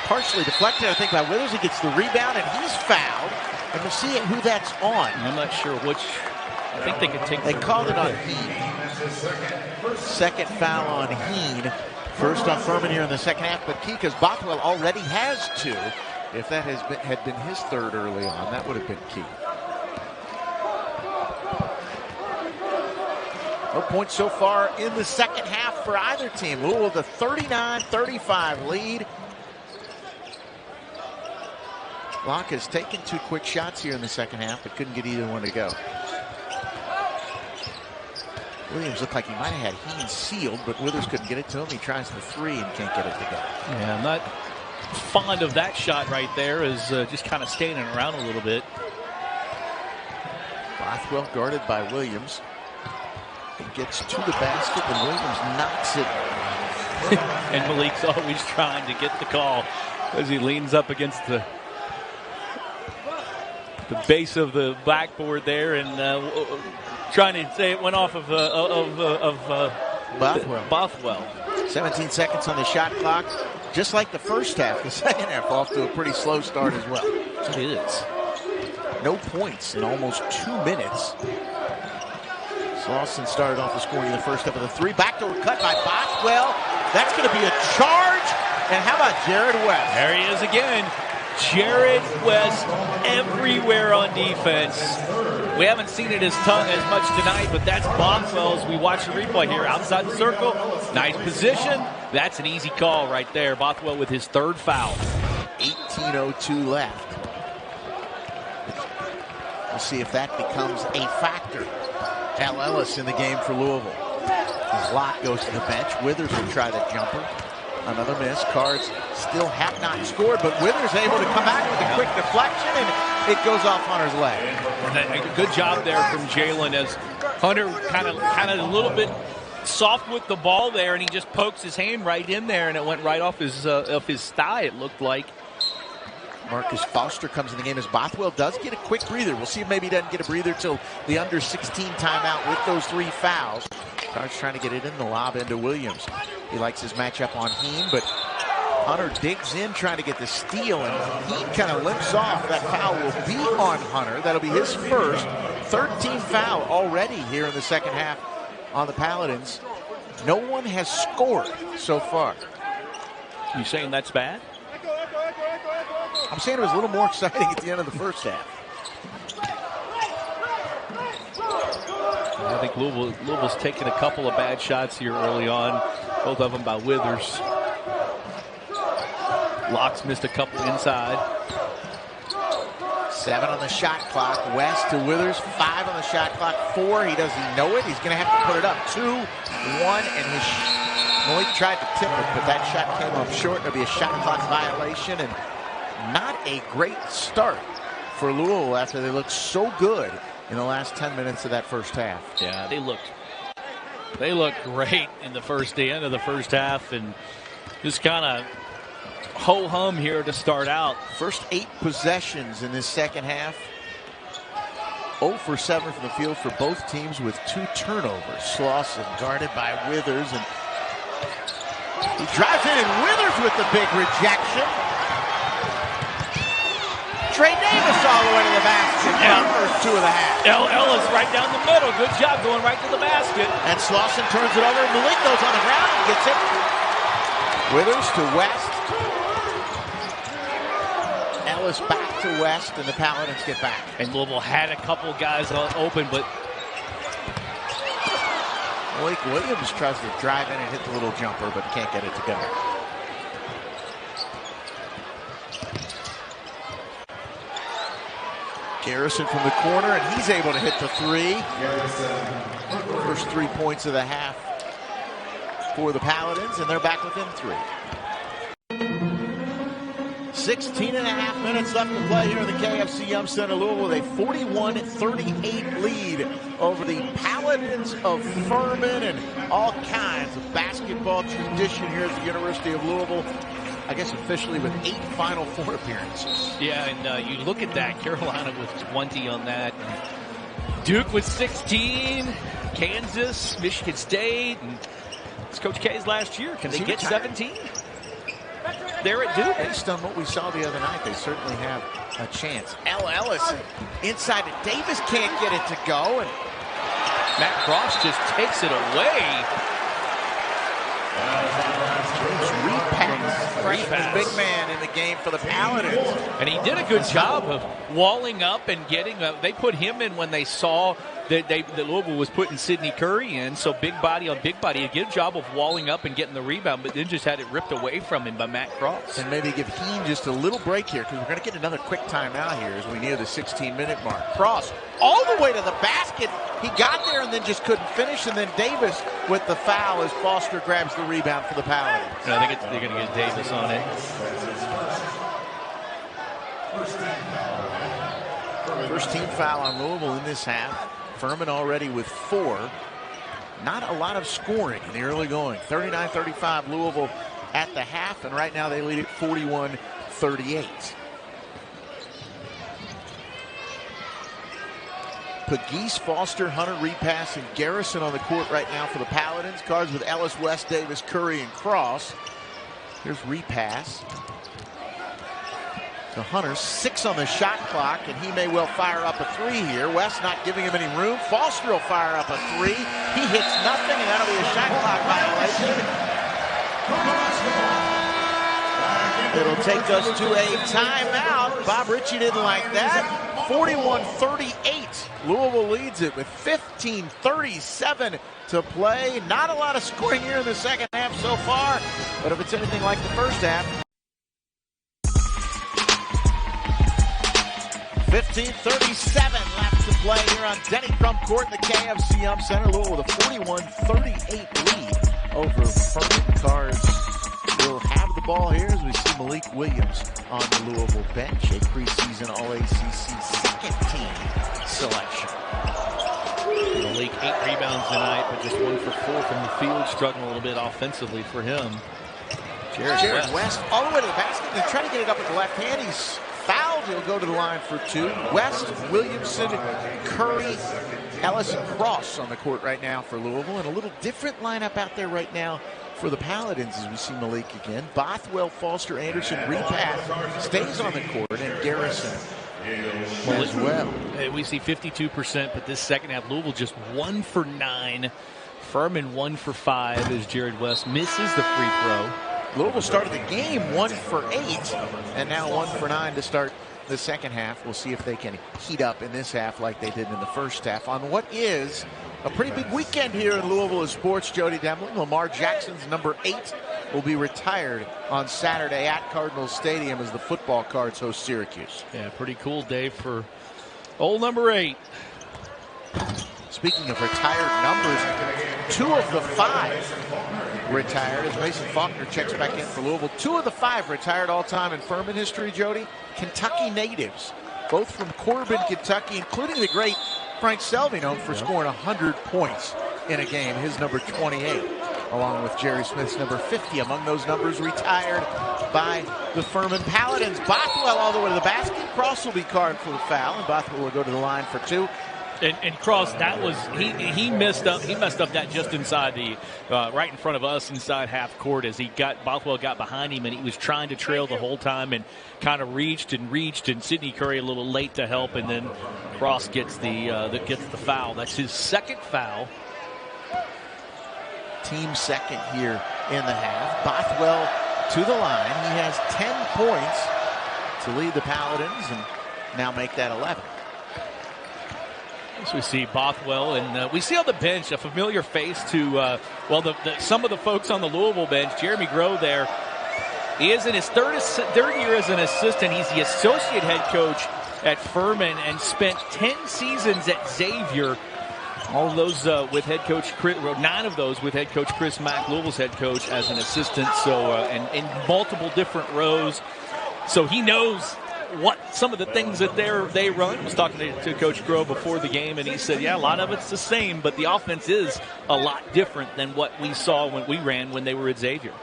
partially deflected, I think, by Withers. He gets the rebound, and he's fouled. And we'll see who that's on. I'm not sure which. I think they could take. They called it on Heen. Second foul on Heen. First on Furman here in the second half, but key because Bothwell already has two. If that had been his third early on, that would have been key. No points so far in the second half for either team. Louisville with a 39-35 lead. Locke has taken two quick shots here in the second half, but couldn't get either one to go. Williams looked like he might have had Heen sealed, but Withers couldn't get it to him. He tries the three and can't get it to go. Yeah, I'm not fond of that shot right there, is just kind of standing around a little bit. Bothwell guarded by Williams. He gets to the basket, and Williams knocks it. And Malik's always trying to get the call as he leans up against the base of the backboard there and trying to say it went off of Bothwell. 17 seconds on the shot clock. Just like the first half, the second half off to a pretty slow start as well. It is. No points in almost 2 minutes. Slauson started off the scoring in the first half of the three. Backdoor cut by Bothwell. That's going to be a charge. And how about Jared West? There he is again. Jared West everywhere on defense. We haven't seen it as much tonight, but that's Bothwell as we watch the replay here. Outside the circle, nice position. That's an easy call right there. Bothwell with his third foul. 18:02 left. We'll see if that becomes a factor. Al Ellis in the game for Louisville. As Locke goes to the bench, Withers will try the jumper. Another miss. Cards still have not scored, but Withers able to come back with a quick deflection, and it goes off Hunter's leg. Good job there from Jalen as Hunter kind of a little bit soft with the ball there, and he just pokes his hand right in there, and it went right off his thigh, it looked like. Marcus Foster comes in the game as Bothwell does get a quick breather. We'll see if maybe he doesn't get a breather till the under 16 timeout with those three fouls. Cards trying to get it in the lob into Williams. He likes his matchup on Heen, but Hunter digs in trying to get the steal, and Heen kind of limps off. That foul will be on Hunter. That'll be his first. 13th foul already here in the second half on the Paladins. No one has scored so far. You saying that's bad? I'm saying it was a little more exciting at the end of the first half. I think Louisville's taken a couple of bad shots here early on, both of them by Withers. Locke's missed a couple inside. 7 on the shot clock. West to Withers. 5 on the shot clock. 4. He doesn't know it. He's going to have to put it up. 2, 1, and Malik tried to tip it, but that shot came up short. There'll be a shot clock violation, and not a great start for Louisville after they looked so good in the last 10 minutes of that first half. Yeah, they looked great in the end of the first half, and just kind of ho-hum here to start out. First 8 possessions in this second half. 0 for 7 from the field for both teams with 2 turnovers. Slauson guarded by Withers, and he drives in, and Withers with the big rejection. Trey Davis all the way to the basket. First 2 of the half. Ellis right down the middle. Good job going right to the basket. And Slauson turns it over, and Malik goes on the ground and gets it. Withers to West. Ellis back to West, and the Paladins get back. And Louisville had a couple guys open, but Malik Williams tries to drive in and hit the little jumper, but can't get it to go. Garrison from the corner, and he's able to hit the three. First 3 points of the half for the Paladins, and they're back within 3. 16 and a half minutes left to play here in the KFC Yum Center, Louisville, with a 41-38 lead over the Paladins of Furman, and all kinds of basketball tradition here at the University of Louisville. I guess officially with 8 Final Four appearances. Yeah, and you look at that. Carolina with 20 on that. Duke with 16. Kansas, Michigan State. And it's Coach K's last year. Can they get 17? They're at Duke. Based on what we saw the other night, they certainly have a chance. Ellis inside to Davis, can't get it to go. And Matt Cross just takes it away. Repass. Big man in the game for the Paladins. And he did a good job of walling up and getting they put him in when they saw that Louisville was putting Sidney Curry in. So big body on big body. He did a good job of walling up and getting the rebound, but then just had it ripped away from him by Matt Cross. And maybe give Heen just a little break here, because we're going to get another quick timeout here as we near the 16-minute mark. Cross all the way to the basket. He got there and then just couldn't finish. And then Davis with the foul as Foster grabs the rebound for the Paladins. And I think they're going to get Davis on it. First team foul on Louisville in this half. Furman already with 4. Not a lot of scoring in the early going. 39-35 Louisville at the half, and right now they lead at 41-38. Pegues, Foster, Hunter, repass, and Garrison on the court right now for the Paladins. Cards with Ellis, West, Davis, Curry, and Cross. Here's repass to Hunter. 6 on the shot clock, and he may well fire up a 3 here. West not giving him any room. Foster will fire up a 3. He hits nothing, and that'll be a shot clock violation. It'll take us to a timeout. Bob Ritchie didn't like that. 41-38. Louisville leads it with 15:37 to play. Not a lot of scoring here in the second half so far, but if it's anything like the first half. 15:37 left to play here on Denny Crump Court in the KFC Yum Center. Louisville with a 41-38 lead over Furman. Cards will have the ball here as we see Malik Williams on the Louisville bench, a preseason All-ACC second team selection. Malik 8 rebounds tonight, but just 1 for 4 from the field, struggling a little bit offensively for him. Jared West all the way to the basket. They're trying to get it up with the left hand. He's fouled. He'll go to the line for 2. West, Williamson, Curry, Ellis, and Cross on the court right now for Louisville. And a little different lineup out there right now for the Paladins as we see Malik again. Bothwell, Foster, Anderson, repass, stays on the court, and Garrison as well. We see 52%, but this second half, Louisville just 1 for 9. Furman 1 for 5 as Jared West misses the free throw. Louisville started the game 1 for 8, and now 1 for 9 to start the second half. We'll see if they can heat up in this half like they did in the first half on what is a pretty big weekend here in Louisville as sports. Jody Demling, Lamar Jackson's number 8 will be retired on Saturday at Cardinals Stadium as the football Cards host Syracuse. Yeah, pretty cool day for old number 8. Speaking of retired numbers, 2 of the 5 retired as Mason Faulkner checks back in for Louisville. 2 of the 5 retired all-time in Furman history, Jody. Kentucky natives, both from Corbin, Kentucky, including the great Frank Selvey, known for scoring 100 points in a game, his number 28, along with Jerry Smith's number 50. Among those numbers retired by the Furman Paladins. Bothwell all the way to the basket. Cross will be carded for the foul, and Bothwell will go to the line for 2. And Cross, that was he messed up. He messed up that just inside the right in front of us inside half court as Bothwell got behind him and he was trying to trail the whole time and kind of reached and Sidney Curry a little late to help, and then Cross gets the foul. That's his second foul. Team second here in the half. Bothwell to the line. He has 10 points to lead the Paladins and now make that 11. So we see Bothwell, and we see on the bench a familiar face to, some of the folks on the Louisville bench. Jeremy Grove there. He is in his third year as an assistant. He's the associate head coach at Furman and spent 10 seasons at Xavier. All of those with head coach Chris, 9 of those with head coach Chris Mack, Louisville's head coach, as an assistant. So and in multiple different roles. So he knows what some of the things that they run. I was talking to Coach Grove before the game, and he said, yeah, a lot of it's the same, but the offense is a lot different than what we saw when we ran when they were at Xavier.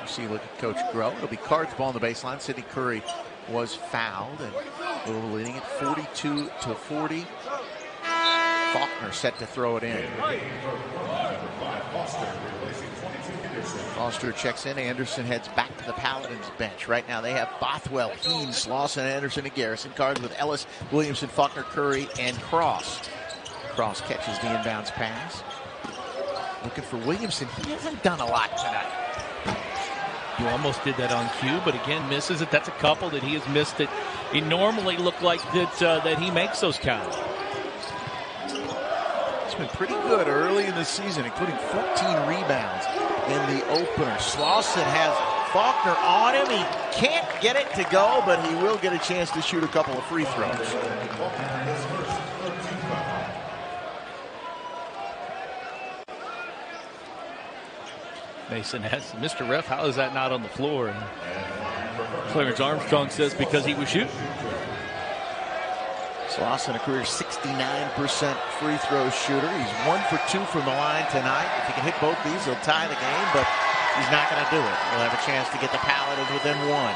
You see, look at Coach Grove. It'll be Cards ball on the baseline. Sidney Curry was fouled, and Louisville leading it 42-40. Faulkner set to throw it in. Foster checks in. Anderson heads back to the Paladins bench. Right now they have Bothwell, Heen, Slauson, Anderson, and Garrison. Cards with Ellis, Williamson, Faulkner, Curry, and Cross. Cross catches the inbounds pass. Looking for Williamson. He hasn't done a lot tonight. You almost did that on cue, but again misses it. That's a couple that he has missed it. He normally looked like that he makes those count. He's been pretty good early in the season, including 14 rebounds in the opener. Slauson has Faulkner on him. He can't get it to go, but he will get a chance to shoot a couple of free throws. Mason has Mr. Ref, how is that not on the floor? And Clarence Armstrong says because he was shooting. Slauson, a career 69% free throw shooter. He's 1 for 2 from the line tonight. If he can hit both these, he'll tie the game, but he's not going to do it. He'll have a chance to get the Paladins within 1.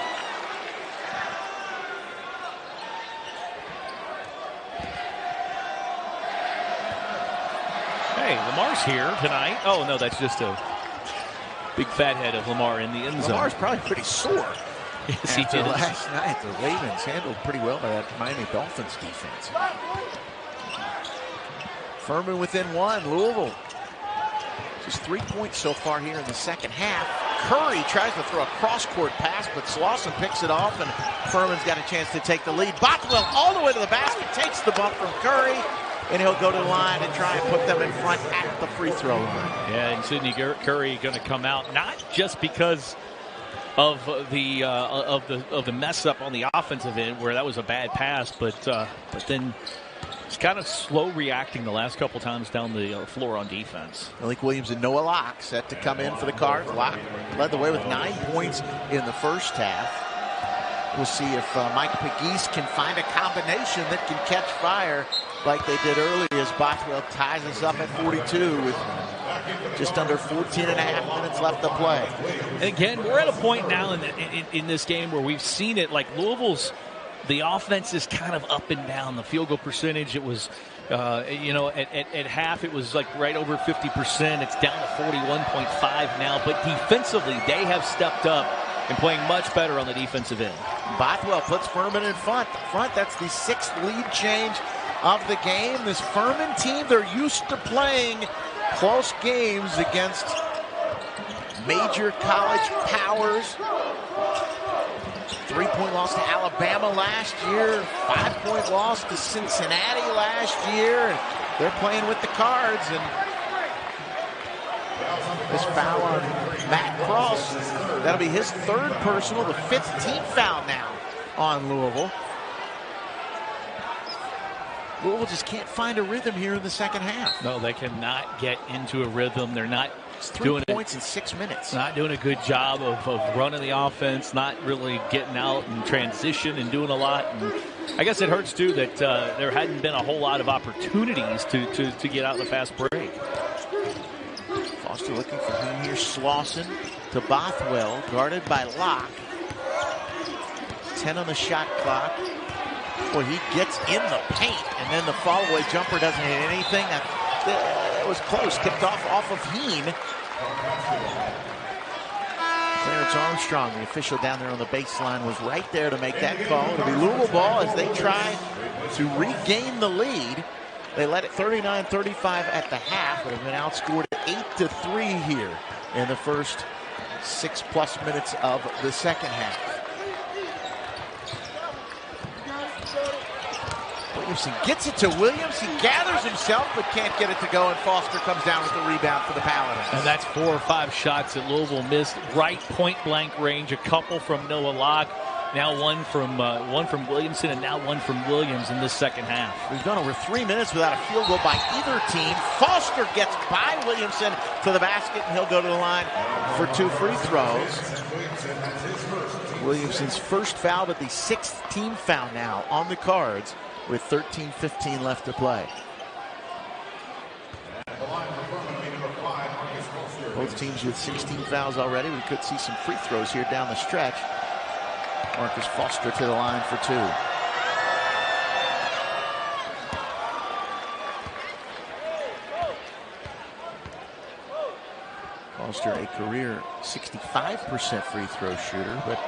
Hey, Lamar's here tonight. Oh, no, that's just a big fat head of Lamar in the end zone. Lamar's probably pretty sore. Yes, he did. Last night, the Ravens handled pretty well by that Miami Dolphins defense. Furman within 1. Louisville just 3 points so far here in the second half. Curry tries to throw a cross-court pass, but Slauson picks it off, and Furman's got a chance to take the lead. Bothwell all the way to the basket, takes the bump from Curry, and he'll go to the line and try and put them in front at the free throw line. Yeah, and Sidney Curry going to come out, not just because of the mess up on the offensive end where that was a bad pass, but then he's kind of slow reacting the last couple times down the floor on defense. Malik Williams and Noah Locke set to come in for the Cards. Locke led the way with 9 points in the first half. We'll see if Mike Pegues can find a combination that can catch fire like they did earlier as Bothwell ties us up at 42 with just under 14 and a half minutes left to play. And again, we're at a point now in this game where we've seen it, like Louisville's, the offense is kind of up and down. The field goal percentage, it was, at half it was like right over 50%. It's down to 41.5 now. But defensively, they have stepped up and playing much better on the defensive end. Bothwell puts Furman in front. That's the 6th lead change of the game. This Furman team, they're used to playing close games against major college powers. 3-point loss to Alabama last year. 5-point loss to Cincinnati last year. And they're playing with the Cards. And this foul on Matt Cross, that'll be his 3rd personal, the 5th team foul now on Louisville. Louisville just can't find a rhythm here in the second half. No, they cannot get into a rhythm. They're not doing 3 points in 6 minutes. Not doing a good job of running the offense, not really getting out and transition and doing a lot. And I guess it hurts, too, that there hadn't been a whole lot of opportunities to get out of the fast break. Foster looking for him here. Slauson to Bothwell, guarded by Locke. 10 on the shot clock. Well, he gets in the paint, and then the follow-away jumper doesn't hit anything. That was close. Tipped off of Heen. Clarence Armstrong, the official down there on the baseline, was right there to make that call. It'll be Louisville ball as they try to regain the lead. They led it 39-35 at the half, but have been outscored 8-3 here in the first 6+ minutes of the second half. Williamson gets it to Williams. He gathers himself but can't get it to go, and Foster comes down with the rebound for the Paladins. And that's 4 or 5 shots that Louisville missed. Right point-blank range, a couple from Noah Locke. Now one from Williamson, and now one from Williams in this second half. We've gone over 3 minutes without a field goal by either team. Foster gets by Williamson to the basket, and he'll go to the line for 2 free throws. Williamson's first foul, but the 6th team foul now on the Cards with 13:15 left to play. Both teams with 16 fouls already. We could see some free throws here down the stretch. Marcus Foster to the line for 2. Foster, a career 65% free throw shooter, but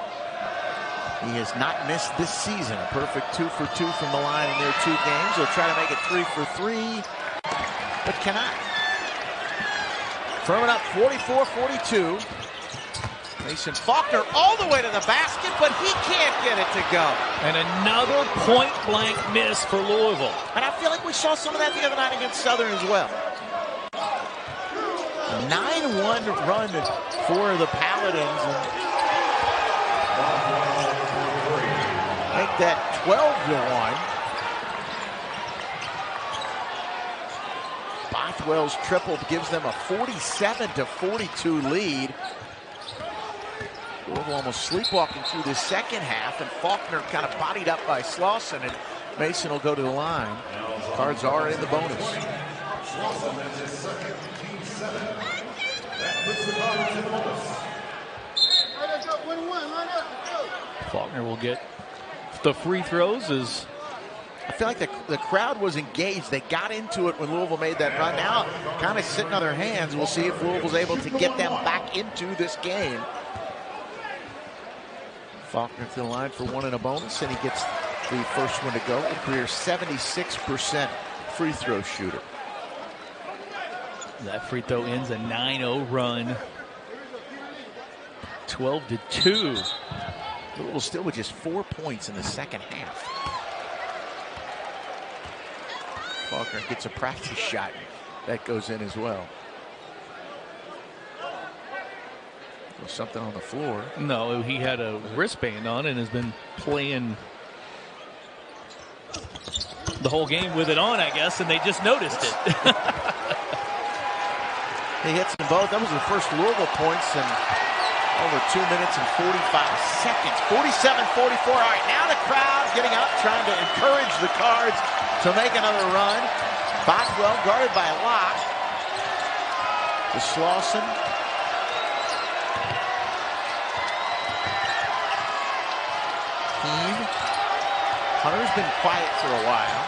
he has not missed this season. A perfect 2 for 2 from the line in their 2 games. He'll try to make it 3 for 3, but cannot. Furman up 44-42. Mason Faulkner all the way to the basket, but he can't get it to go. And another point-blank miss for Louisville. And I feel like we saw some of that the other night against Southern as well. A 9-1 run for the Paladins. And make that 12-1. Bothwell's triple gives them a 47-42 lead. Louisville almost sleepwalking through this second half, and Faulkner kind of bodied up by Slauson, and Mason will go to the line. Cards are in the bonus. Faulkner will get the free throws. As I feel like the crowd was engaged. They got into it when Louisville made that run. Now kind of sitting on their hands. We'll see if Louisville's able to get them back into this game. Faulkner to the line for 1 in a bonus, and he gets the first one to go. A career 76% free throw shooter. That free throw ends a 9-0 run. 12-2. Louisville still with just 4 points in the second half. Faulkner gets a practice shot. That goes in as well. There's something on the floor. No, he had a wristband on and has been playing the whole game with it on, I guess, and they just noticed it. He hits them both. That was the first Louisville points in over 2 minutes and 45 seconds. 47-44. All right, now the crowd getting up, trying to encourage the Cards to make another run. Bothwell guarded by Locke. To Slauson. Hunter's been quiet for a while.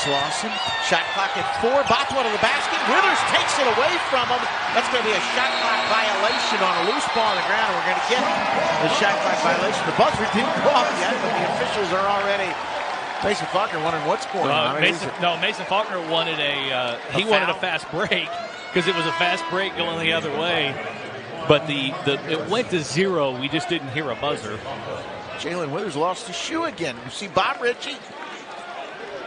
Slauson, shot clock at 4. Bothwell to the basket. Withers takes it away from him. That's going to be a shot clock violation on a loose ball on the ground. We're going to get the shot clock violation. The buzzer didn't go off yet, but the officials are already. Mason Faulkner wondering what's going on. Mason Faulkner wanted he wanted a fast break because it was a fast break going the other way. But it went to 0. We just didn't hear a buzzer. Jalen Withers lost his shoe again. You see Bob Ritchie.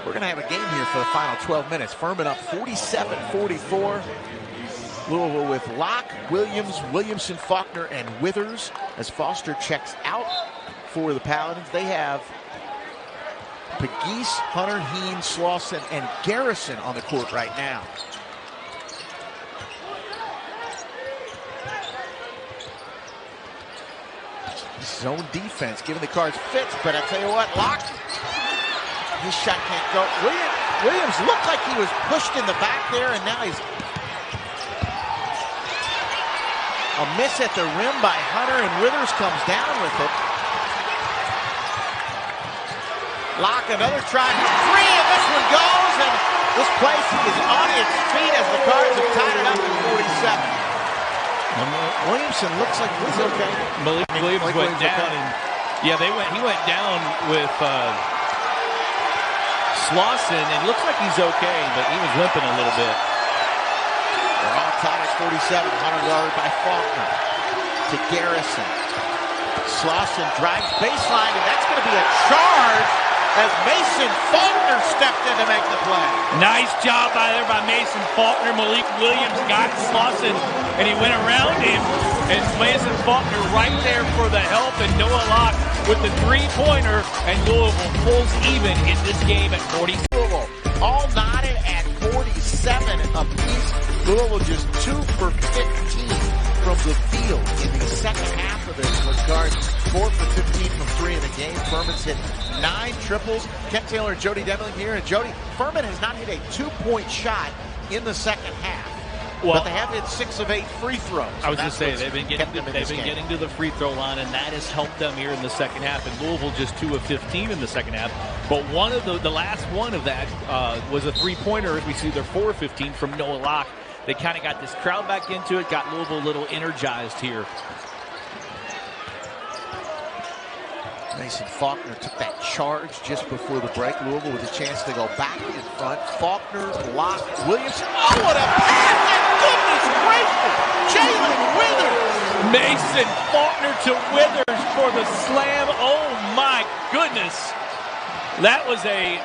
We're going to have a game here for the final 12 minutes. Furman up 47-44. Louisville with Locke, Williams, Williamson, Faulkner, and Withers as Foster checks out for the Paladins. They have Pegues, Hunter, Heen, Slauson, and Garrison on the court right now. Zone defense, giving the Cards fits, but I tell you what, Locke, his shot can't go. Williams looked like he was pushed in the back there, and now he's a miss at the rim by Hunter, and Withers comes down with it. Locke, another try, 3, and this one goes, and this place is on its feet as the Cards have tied it up at 47. Williamson looks like he's okay. Malik Williams went down, and he went down with Slauson, and looks like he's okay, but he was limping a little bit. They're all tied at 47. Hunter guarded by Faulkner to Garrison. Slauson drives baseline, and that's going to be a charge as Mason Faulkner stepped in to make the play. Nice job by Mason Faulkner. Malik Williams got Slauson, and he went around him. And Mason Faulkner right there for the help, and Noah Locke with the three-pointer, and Louisville pulls even in this game at 40. Louisville all knotted at 47 apiece. Louisville just 2 for 15 from the field in the second half of this. Regard 4 for 15 from 3 in the game. Furman's hit 9 triples. Kent Taylor and Jody Demling here. And Jody, Furman has not hit a 2-point shot in the second half. Well, but they have hit 6 of 8 free throws. I was going to say, they've been getting to the free throw line, and that has helped them here in the second half. And Louisville just 2 of 15 in the second half. But one of the last one of that was a three-pointer, as we see, they're 4 of 15 from Noah Locke. They kind of got this crowd back into it, got Louisville a little energized here. Mason Faulkner took that charge just before the break. Louisville with a chance to go back in front. Faulkner, Locke, Williamson. Oh, what a pass! And goodness gracious! Jalen Withers! Mason Faulkner to Withers for the slam. Oh my goodness. That was a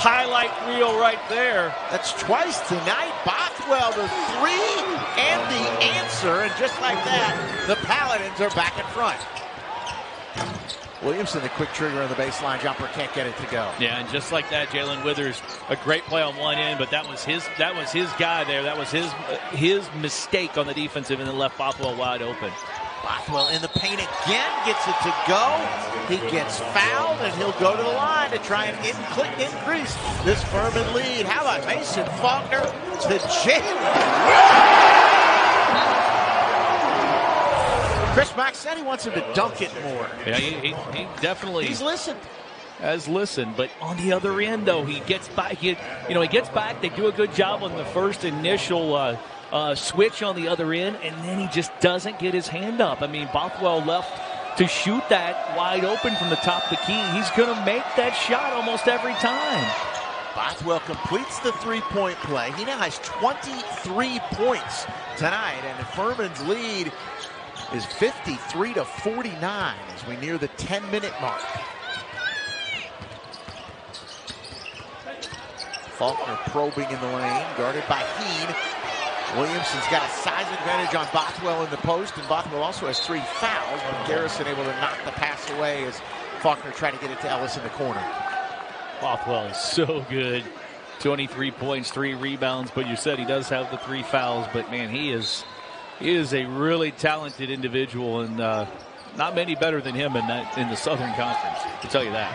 highlight reel right there. That's twice tonight. Bothwell the 3 and the answer. And just like that, the Paladins are back in front. Williamson, the quick trigger on the baseline jumper, can't get it to go. Yeah, and just like that, Jalen Withers, a great play on one end, but that was his guy there. That was his mistake on the defensive end and left Bothwell wide open. Bothwell in the paint again, gets it to go. He gets fouled, and he'll go to the line to try and increase this Furman lead. How about Mason Faulkner to Jalen? Chris Mack said he wants him to dunk it more. Yeah, he definitely. He's listened. Has listened, but on the other end, though, he gets back. He gets back. They do a good job on the first initial switch on the other end, and then he just doesn't get his hand up. I mean, Bothwell left to shoot that wide open from the top of the key. He's going to make that shot almost every time. Bothwell completes the three-point play. He now has 23 points tonight, and Furman's lead is 53-49 as we near the 10-minute mark. Faulkner probing in the lane, guarded by Heen. Williamson's got a size advantage on Bothwell in the post, and Bothwell also has 3 fouls, but Garrison able to knock the pass away as Faulkner tried to get it to Ellis in the corner. Bothwell is so good. 23 points, 3 rebounds, but you said he does have the 3 fouls, but man, he is a really talented individual, and not many better than him in the Southern Conference, to tell you that.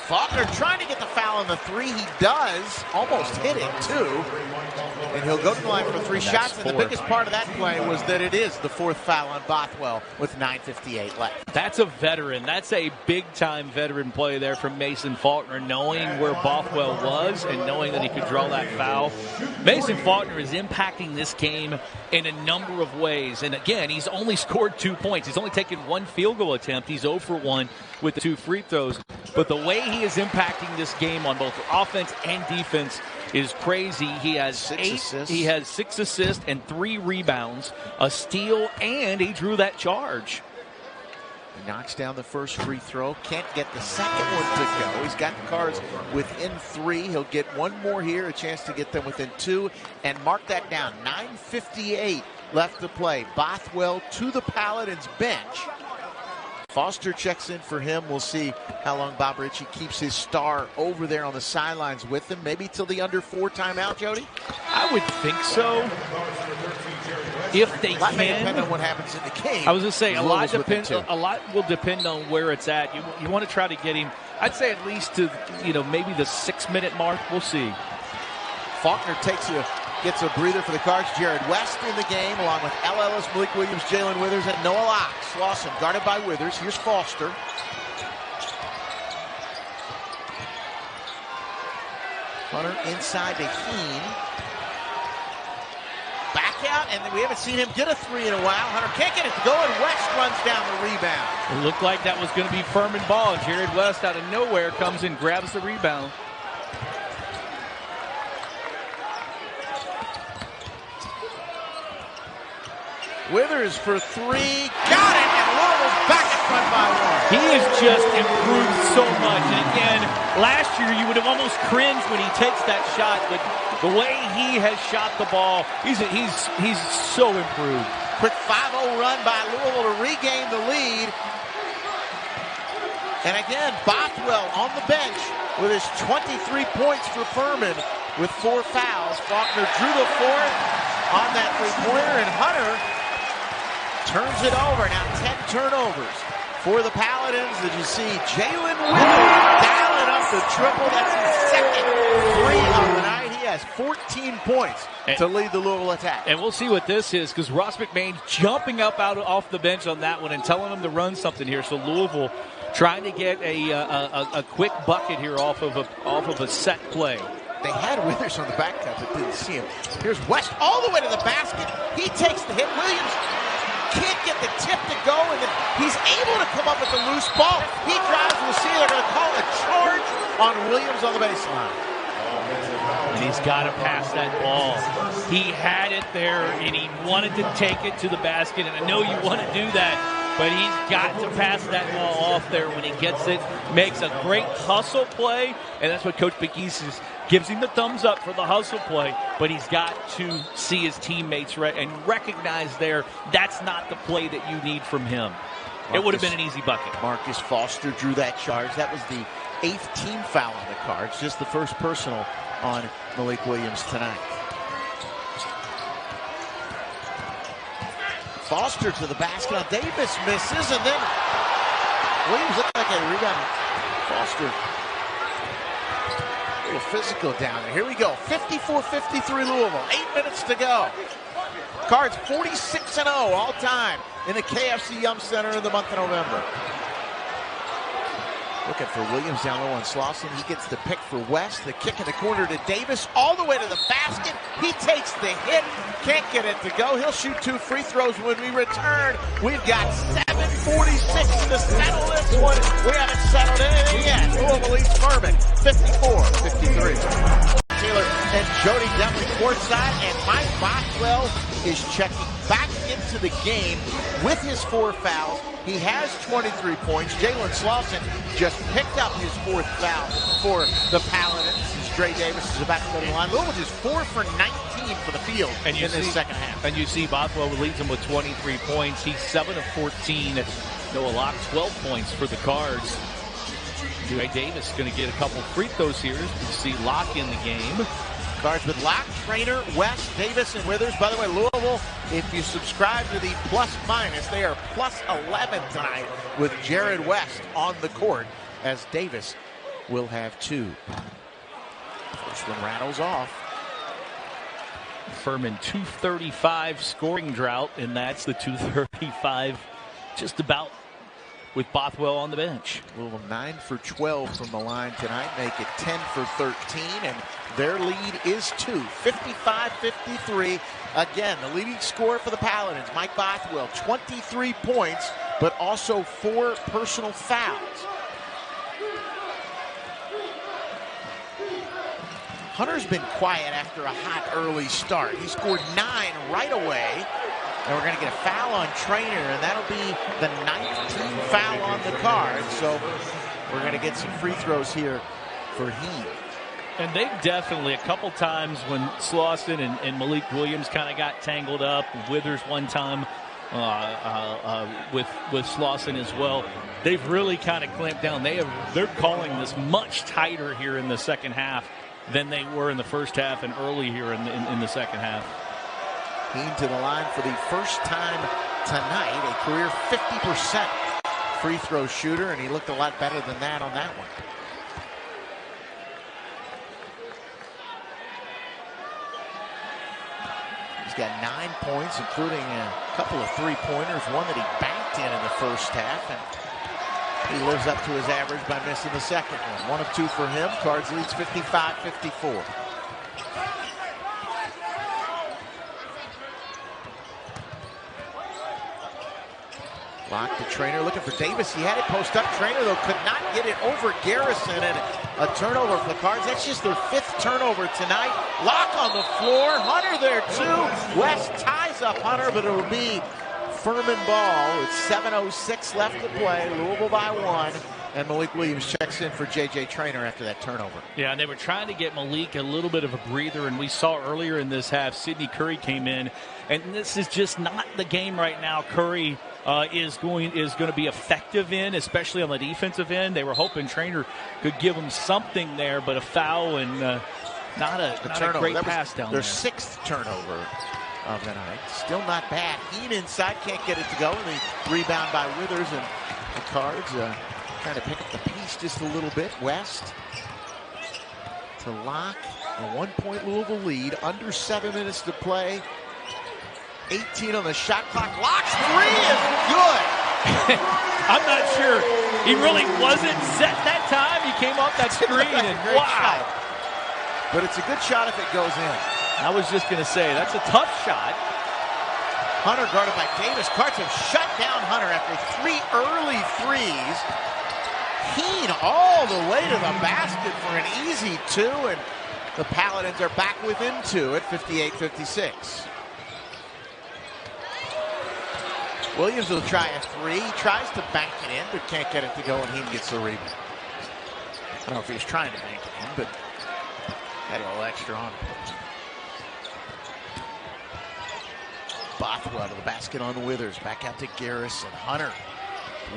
Faulkner trying to get the foul on the 3. He does. Almost hit it, too. And he'll go to the line for 3 shots. And the biggest part of that play was that it is the 4th foul on Bothwell with 9:58 left. That's a veteran. That's a big-time veteran play there from Mason Faulkner, knowing where Bothwell was and knowing that he could draw that foul. Mason Faulkner is impacting this game in a number of ways. And, again, he's only scored 2 points. He's only taken 1 field goal attempt. He's 0 for 1 with the 2 free throws. But the way he is impacting this game on both offense and defense is crazy. He has 6 assists. He has 6 assists and 3 rebounds, a steal, and he drew that charge. He knocks down the first free throw. Can't get the second one to go. He's got the Cards within 3. He'll get 1 more here, a chance to get them within 2. And mark that down. 9:58 left to play. Bothwell to the Paladins bench. Foster checks in for him. We'll see how long Bob Ritchie keeps his star over there on the sidelines with him. Maybe till the under 4 timeout, Jody? I would think so. If they can. May depend on what happens in the game. I was going to say, a lot will depend on where it's at. You want to try to get him, I'd say at least to, maybe the 6-minute mark. We'll see. Faulkner gets a breather for the Cards. Jared West in the game, along with L. Ellis, Malik Williams, Jalen Withers, and Noah Locke. Slauson guarded by Withers. Here's Foster. Hunter inside to Heen. Back out, and we haven't seen him get a 3 in a while. Hunter can't get it to go, and West runs down the rebound. It looked like that was going to be Furman ball. Jared West out of nowhere comes and grabs the rebound. Withers for 3, got it, and Louisville's Back in front by one. He has just improved so much. And again, last year you would have almost cringed when he takes that shot, but the way he has shot the ball, he's so improved. Quick 5-0 run by Louisville to regain the lead. And again, Bothwell on the bench with his 23 points for Furman with 4 fouls. Faulkner drew the fourth on that three-pointer, and Hunter turns it over. Now 10 turnovers for the Paladins. Did you see Jalen Withers dialing up the triple? That's his second 3 of the night. He has 14 points to lead the Louisville attack. And we'll see what this is, because Ross McMahon jumping up off the bench on that one and telling him to run something here. So Louisville trying to get a quick bucket here off of a set play. They had Withers on the back cut, but didn't see him. Here's West all the way to the basket. He takes the hit. Williams can't get the tip to go, and then he's able to come up with the loose ball. He drives. We'll see. They're going to call a charge on Williams on the baseline. And he's got to pass that ball. He had it there, and he wanted to take it to the basket, and I know you want to do that, but he's got to pass that ball off there when he gets it. Makes a great hustle play, and that's what Coach Beckes gives him the thumbs up for the hustle play, but he's got to see his teammates and recognize that's not the play that you need from him. It would have been an easy bucket. Marcus Foster drew that charge. That was the 8th team foul on the cards, just the first personal on Malik Williams tonight. Foster to the basket. Davis misses, and then Williams looked like a rebound. Foster, a little physical down there. Here we go. 54-53 Louisville. 8 minutes to go. Cards 46-0 all time in the KFC Yum Center in the month of November. Looking for Williams down low on Slauson. He gets the pick for West. The kick in the corner to Davis. All the way to the basket. He takes the hit. Can't get it to go. He'll shoot 2 free throws when we return. We've got 7:46 to settle this one. We haven't settled anything yet. Louisville leads Furman 54-53. Taylor and Jody Demling courtside, and Mike Bothwell is checking back into the game with his 4 fouls. He has 23 points. Jalen Slauson just picked up his 4th foul for the Paladins. Dre Davis is about to go to the line. Louisville just 4 for 19 for the field in this second half. And you see Bothwell leads him with 23 points. He's 7 of 14. Noah Locke, 12 points for the Cards. Dre Davis is going to get a couple free throws here. You see Locke in the game. Cards with Locke, Trainer, West, Davis, and Withers. By the way, Louisville, if you subscribe to the plus-minus, they are plus 11 tonight with Jared West on the court, as Davis will have 2. First one rattles off. Furman 235 scoring drought, and that's the 235 just about with Bothwell on the bench. Louisville 9 for 12 from the line tonight, make it 10 for 13, and their lead is 2. 55-53. Again, the leading scorer for the Paladins, Mike Bothwell, 23 points, but also 4 personal fouls. Hunter's been quiet after a hot early start. He scored 9 right away. And we're going to get a foul on Trainer, and that'll be the 19th foul on the card. So we're going to get some free throws here for Heem. And they've definitely, a couple times when Slauson and Malik Williams kind of got tangled up, Withers one time with Slauson as well, they've really kind of clamped down. They're calling this much tighter here in the second half than they were in the first half and early here in the second half. Heem to the line for the first time tonight, a career 50% free throw shooter, and he looked a lot better than that on that one. He's got 9 points, including a couple of three-pointers, one that he banked in the first half, and he lives up to his average by missing the second one. 1 of 2 for him. Cards leads 55-54. Lock the Trainer looking for Davis. He had it post up. Trainer, though, could not get it over Garrison, and a turnover for the Cards. That's just their 5th turnover tonight. Lock on the floor. Hunter there, too. West ties up Hunter, but it will be Furman ball with 7:06 left to play. Louisville by 1. And Malik Williams checks in for J.J. Traynor after that turnover. Yeah, and they were trying to get Malik a little bit of a breather, and we saw earlier in this half, Sidney Curry came in, and this is just not the game right now Curry is going to be effective in, especially on the defensive end. They were hoping Traynor could give them something there, but a foul and not a great pass down there. Their 6th turnover of the night. Still not bad. Heen inside, can't get it to go, and the rebound by Withers, and the Cards trying to pick up the piece just a little bit. West to lock a 1-point Louisville lead. Under 7 minutes to play. 18 on the shot clock. Locks 3 is good. I'm not sure. He really wasn't set that time. He came off that screen and wow. Shot. But it's a good shot if it goes in. I was just going to say, that's a tough shot. Hunter guarded by Davis. Cards have shut down Hunter after 3 early threes. Heen all the way to the basket for an easy 2, and the Paladins are back within 2 at 58-56. Williams will try a 3. He tries to bank it in, but can't get it to go, and Heen gets the rebound. I don't know if he was trying to bank it in, but had a little extra on him. Bothwell to the basket on Withers. Back out to Garrison. Hunter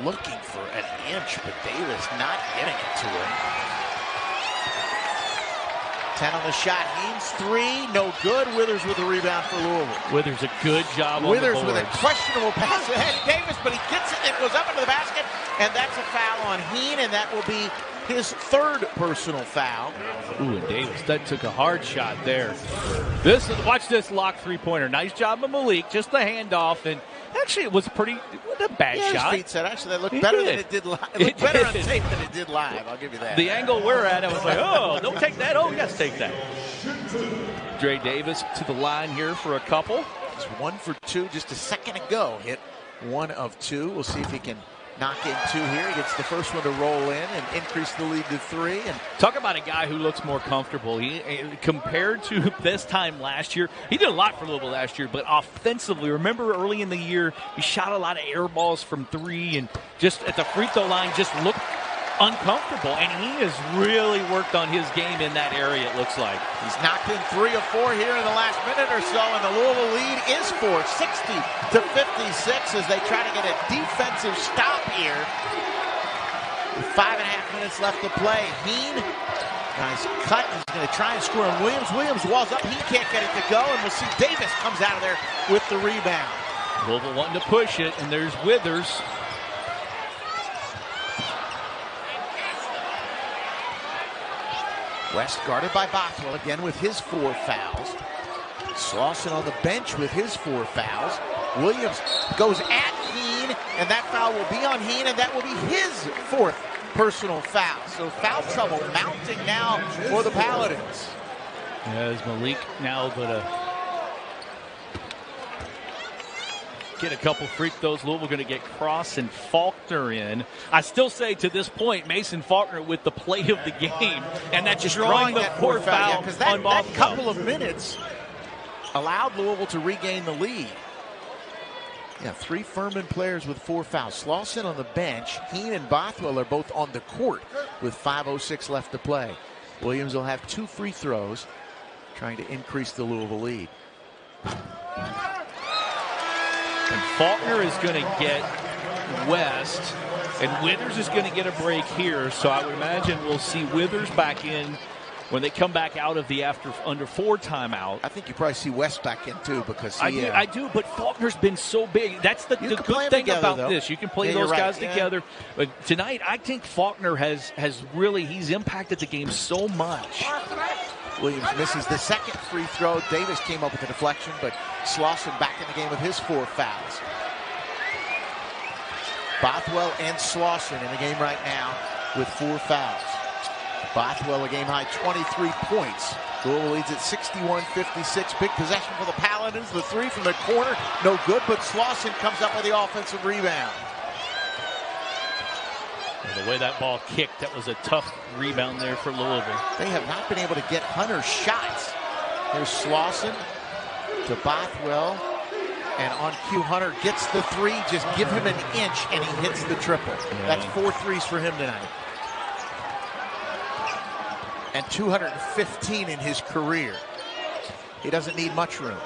looking for an inch, but Davis not getting it to him. 10 on the shot. Heen's 3, no good. Withers with a rebound for Louisville. Withers a good job on Withers the boards. with a questionable pass ahead of Davis, but he gets it and goes up into the basket, and that's a foul on Heen, and that will be his 3rd personal foul. Ooh, and Davis, that took a hard shot there. Watch this lock 3-pointer. Nice job of Malik, just the handoff, and actually it was a bad shot. His feet said, actually, that looked better than it did live. It looked better on tape than it did live. I'll give you that. The angle we're at, I was like, oh, don't take that. Oh, yes, take that. Dre Davis to the line here for a couple. He's 1 for 2 just a second ago. Hit 1 of 2. We'll see if he can knock in 2 here. He gets the first one to roll in and increase the lead to 3. And talk about a guy who looks more comfortable. He, compared to this time last year, he did a lot for Louisville last year, but offensively, remember early in the year, he shot a lot of air balls from 3 and just at the free throw line just looked uncomfortable, and he has really worked on his game in that area, it looks like. He's knocked in 3 of 4 here in the last minute or so, and the Louisville lead is 4, 60-56 as they try to get a defensive stop here. With 5.5 minutes left to play. Heen, nice cut. He's going to try and score on Williams. Williams walls up. He can't get it to go, and we'll see Davis comes out of there with the rebound. Louisville wanting to push it, and there's Withers. West guarded by Bothwell again with his 4 fouls. Slauson on the bench with his 4 fouls. Williams goes at Heen, and that foul will be on Heen, and that will be his 4th personal foul. So foul trouble mounting now for the Paladins. As Malik now going to get a couple free throws. Louisville going to get Cross and Faulkner in. I still say to this point, Mason Faulkner with the play of the game, and that's just drawing the 4th foul because on that couple of minutes allowed Louisville to regain the lead. Yeah, 3 Furman players with 4 fouls. Slauson on the bench. Heen and Bothwell are both on the court with 5:06 left to play. Williams will have 2 free throws, trying to increase the Louisville lead. And Faulkner is going to get West, and Withers is going to get a break here. So I would imagine we'll see Withers back in when they come back out of the under 4 timeout. I think you probably see West back in too because I do, but Faulkner's been so big. That's the good thing together, about this. You can play those guys together. But tonight, I think Faulkner has really he's impacted the game so much. Williams misses the 2nd free throw. Davis came up with a deflection, but Slauson back in the game with his 4 fouls. Bothwell and Slauson in the game right now with 4 fouls. Bothwell a game-high 23 points. Louisville leads at 61-56. Big possession for the Paladins. The 3 from the corner, no good, but Slauson comes up with the offensive rebound. The way that ball kicked, that was a tough rebound there for Louisville. They have not been able to get Hunter's shots. Here's Slauson to Bothwell. And on cue, Hunter gets the three. Just give him an inch, and he hits the triple. Yeah. That's 4 threes for him tonight. And 215 in his career. He doesn't need much room.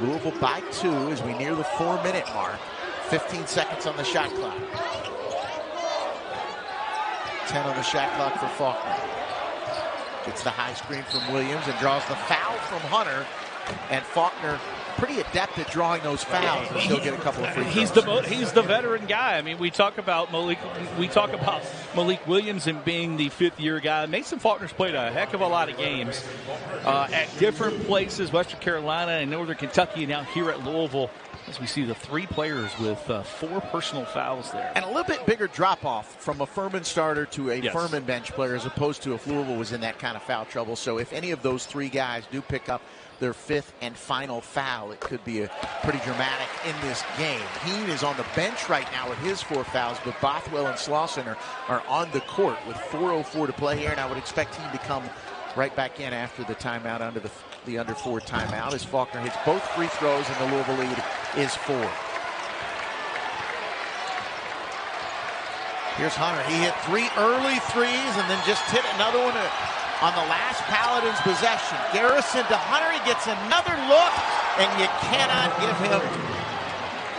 Louisville by 2 as we near the 4-minute mark. 15 seconds on the shot clock. 10 on the shot clock for Faulkner. Gets the high screen from Williams and draws the foul from Hunter. And Faulkner, pretty adept at drawing those fouls, and he'll get a couple of free throws. He's the veteran guy. I mean, we talk about Malik Williams and being the fifth-year guy. Mason Faulkner's played a heck of a lot of games at different places, Western Carolina and Northern Kentucky, and now here at Louisville. As we see the 3 players with 4 personal fouls there. And a little bit bigger drop-off from a Furman starter to a Furman bench player as opposed to if Louisville was in that kind of foul trouble. So if any of those 3 guys do pick up their 5th and final foul, it could be a pretty dramatic in this game. Heen is on the bench right now with his 4 fouls, but Bothwell and Slauson are on the court with 4:04 to play here, and I would expect Heen to come right back in after the timeout under the under 4 timeout as Faulkner hits both free throws and the Louisville lead is 4. Here's Hunter. He hit 3 early threes and then just hit another one on the last Paladins possession. Garrison to Hunter. He gets another look, and you cannot give him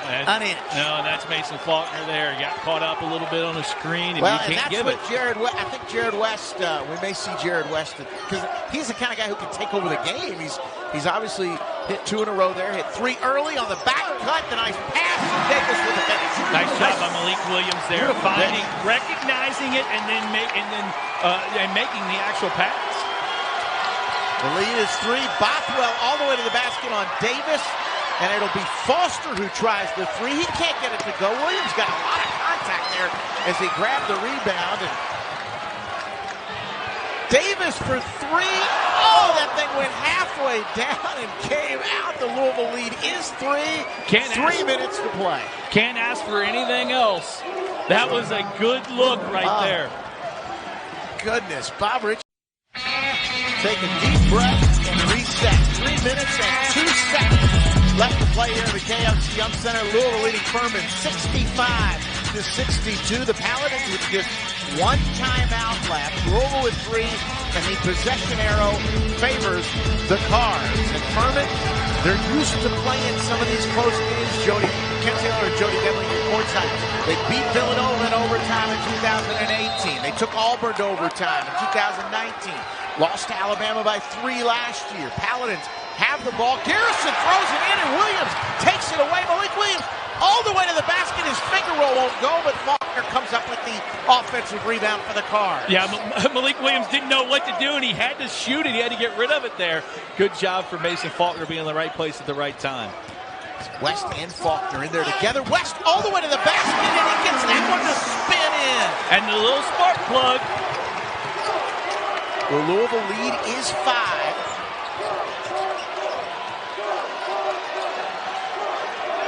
an inch. No, and that's Mason Faulkner there. He got caught up a little bit on the screen, and you can't give it. I think Jared West, we may see Jared West, because he's the kind of guy who can take over the game. He's obviously hit 2 in a row there, hit 3 early on the back cut, the nice pass from Davis with the finish. Nice job by Malik Williams there, recognizing it, and then making the actual pass. The lead is 3. Bothwell all the way to the basket on Davis. And it'll be Foster who tries the 3. He can't get it to go. Williams got a lot of contact there as he grabbed the rebound. And Davis for 3. Oh, that thing went halfway down and came out. The Louisville lead is 3. 3 minutes to play. Can't ask for anything else. That was a good look right there. Goodness. Bob Rich. Take a deep breath and reset. 3 minutes and 2 seconds left to play here at the KFC Young Center. Louisville leading Furman 65-62. The Paladins with just 1 timeout left. Louisville with 3, and the possession arrow favors the Cards. And Furman, they're used to playing some of these close games. Ken Taylor and Jody Demling courtside. They beat Villanova in overtime in 2018. They took Auburn to overtime in 2019. Lost to Alabama by 3 last year. Paladins have the ball. Garrison throws it in, and Williams takes it away. Malik Williams all the way to the basket. His finger roll won't go, but Faulkner comes up with the offensive rebound for the Cards. Yeah, Malik Williams didn't know what to do, and he had to shoot it. He had to get rid of it there. Good job for Mason Faulkner being in the right place at the right time. West and Faulkner in there together. West all the way to the basket, and he gets that one to spin in. And the little spark plug. The Louisville lead is 5.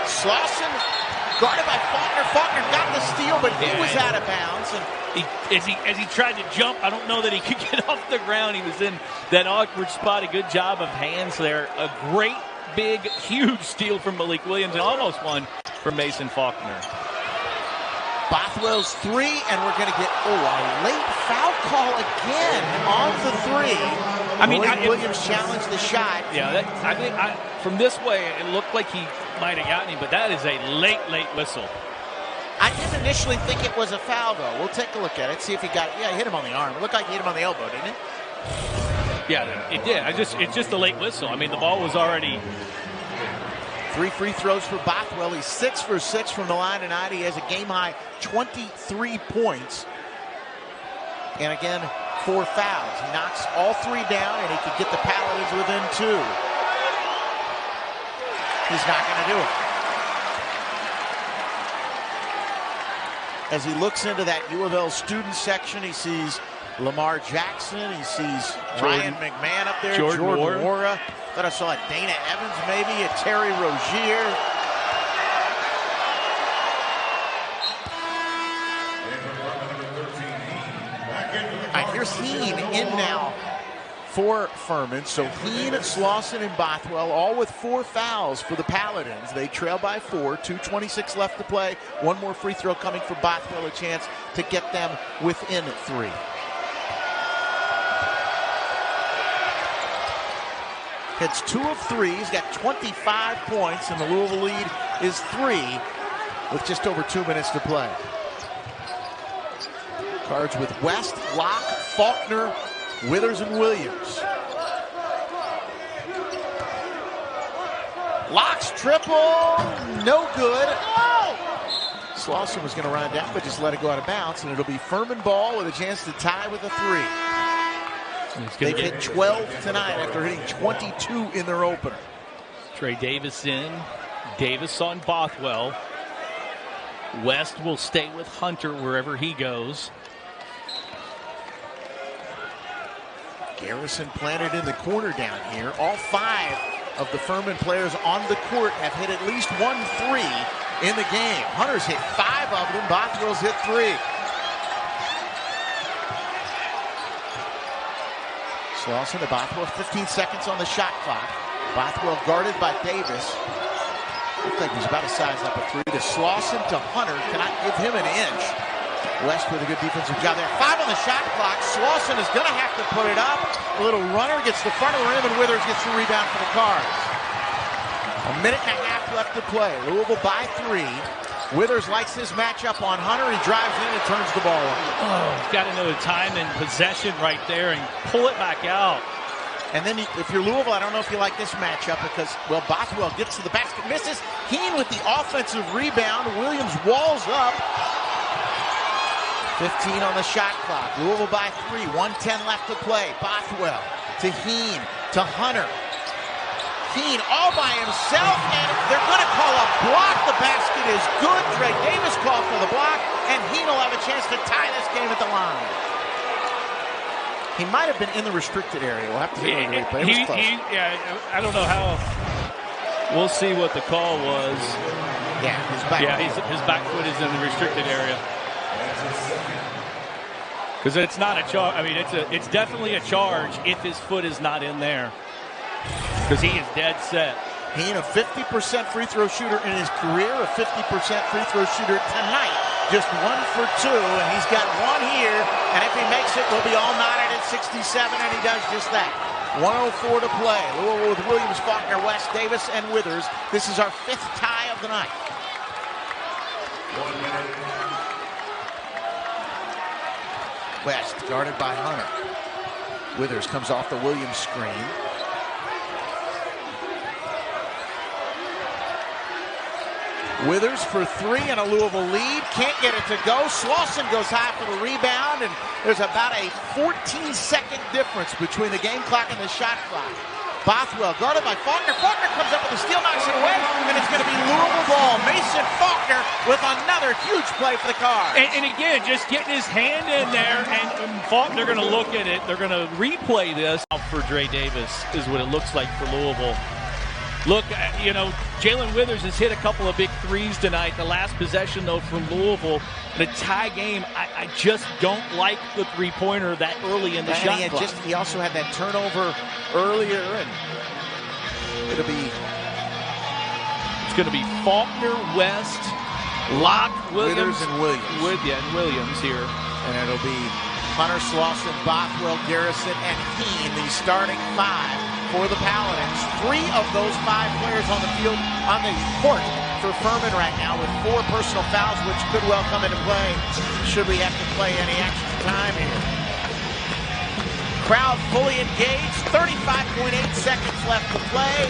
Slauson guarded by Faulkner. Faulkner got the steal, but he was out of bounds. And as he tried to jump, I don't know that he could get off the ground. He was in that awkward spot. A good job of hands there. A great, big, huge steal from Malik Williams, and almost one from Mason Faulkner. Bothwell's 3, and we're going to get a late foul call again on the 3. I mean, Williams challenged the shot. Yeah, I think from this way, it looked like he might have gotten him, but that is a late whistle. I didn't initially think it was a foul, though. We'll take a look at it, see if he got it. Yeah, he hit him on the arm. It looked like he hit him on the elbow, didn't it? Yeah, it did. It's just a late whistle. I mean, the ball was already... 3 free throws for Bothwell. He's 6 for 6 from the line tonight. He has a game-high 23 points. And again, 4 fouls. He knocks all 3 down, and he could get the Paladins within 2. He's not going to do it. As he looks into that U of L student section, he sees Lamar Jackson. He sees Ryan McMahon up there. Jordan Wara. Thought I saw a Dana Evans, maybe a Terry Rozier. All right, here's Heen in now for Furman. So Heen, Slauson, and Bothwell all with 4 fouls for the Paladins. They trail by 4, 2:26 left to play. One more free throw coming for Bothwell, a chance to get them within 3. Hits 2 of 3. He's got 25 points, and the Louisville lead is 3 with just over 2 minutes to play. Cards with West, Locke, Faulkner, Withers, and Williams. Locke's triple, no good. Oh! Slauson was going to run it down, but just let it go out of bounds, and it'll be Furman ball with a chance to tie with a 3. They've hit 12 tonight after hitting 22 in their opener. Trey Davis in. Davis on Bothwell. West will stay with Hunter wherever he goes. Garrison planted in the corner down here. All 5 of the Furman players on the court have hit at least 1 3 in the game. Hunter's hit 5 of them. Bothwell's hit 3. Slauson to Bothwell, 15 seconds on the shot clock. Bothwell guarded by Davis. Looks like he's about to size up a 3. To Slauson to Hunter. Cannot give him an inch. West with a good defensive job there. 5 on the shot clock. Slauson is going to have to put it up. A little runner gets the front of the rim, and Withers gets the rebound for the Cards. A minute and a half left to play. Louisville by 3. Withers likes his matchup on Hunter. He drives in and turns the ball over. Oh, got to know the time and possession right there and pull it back out. And then if you're Louisville, I don't know if you like this matchup because, well, Bothwell gets to the basket, misses. Heen with the offensive rebound. Williams walls up. 15 on the shot clock. Louisville by 3. 1:10 left to play. Bothwell to Heen to Hunter. Heen all by himself, and they're going to call a block. The basket is good. Trey Davis called for the block, and Heen will have a chance to tie this game at the line. He might have been in the restricted area. We'll have to see on the replay. It was close. I don't know how. We'll see what the call was. Yeah, his back. Yeah, his back foot is in the restricted area. Because it's not a charge. I mean, it's definitely a charge if his foot is not in there. Because he is dead set. Heen, a 50% free throw shooter in his career, a 50% free throw shooter tonight. Just 1 for 2, and he's got 1 here. And if he makes it, we'll be all knotted at 67, and he does just that. 1:04 to play. Louisville with Williams, Faulkner, West, Davis, and Withers. This is our 5th tie of the night. 1 minute. West guarded by Hunter. Withers comes off the Williams screen. Withers for 3 and a Louisville lead. Can't get it to go. Slauson goes high for the rebound, and there's about a 14-second difference between the game clock and the shot clock. Bothwell guarded by Faulkner. Faulkner comes up with a steal, knocks it away, and it's going to be Louisville ball. Mason Faulkner with another huge play for the Cards. And again, just getting his hand in there, and Faulkner, they're going to look at it. They're going to replay this. For Trey Davis is what it looks like for Louisville. Look, Jalen Withers has hit a couple of big threes tonight. The last possession, though, from Louisville, the tie game, I just don't like the three-pointer that early in the shot clock. He also had that turnover earlier, and it's going to be Faulkner, West, Locke, Williams, and Williams here. And it'll be Hunter, Slauson, Bothwell, Garrison, and Heen, the starting 5 for the Paladins. 3 of those 5 players on the field, on the court for Furman right now with 4 personal fouls, which could well come into play should we have to play any extra time here. Crowd fully engaged. 35.8 seconds left to play.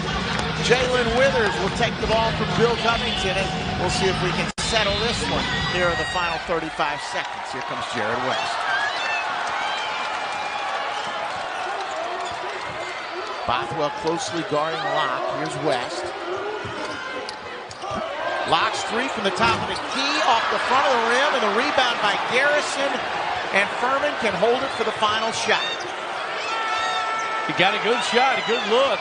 Jalen Withers will take the ball from Bill Covington, and we'll see if we can settle this one. Here are the final 35 seconds. Here comes Jared West. Bothwell closely guarding Locke. Here's West. Locke's 3 from the top of the key, off the front of the rim, and the rebound by Garrison. And Furman can hold it for the final shot. He got a good shot, a good look.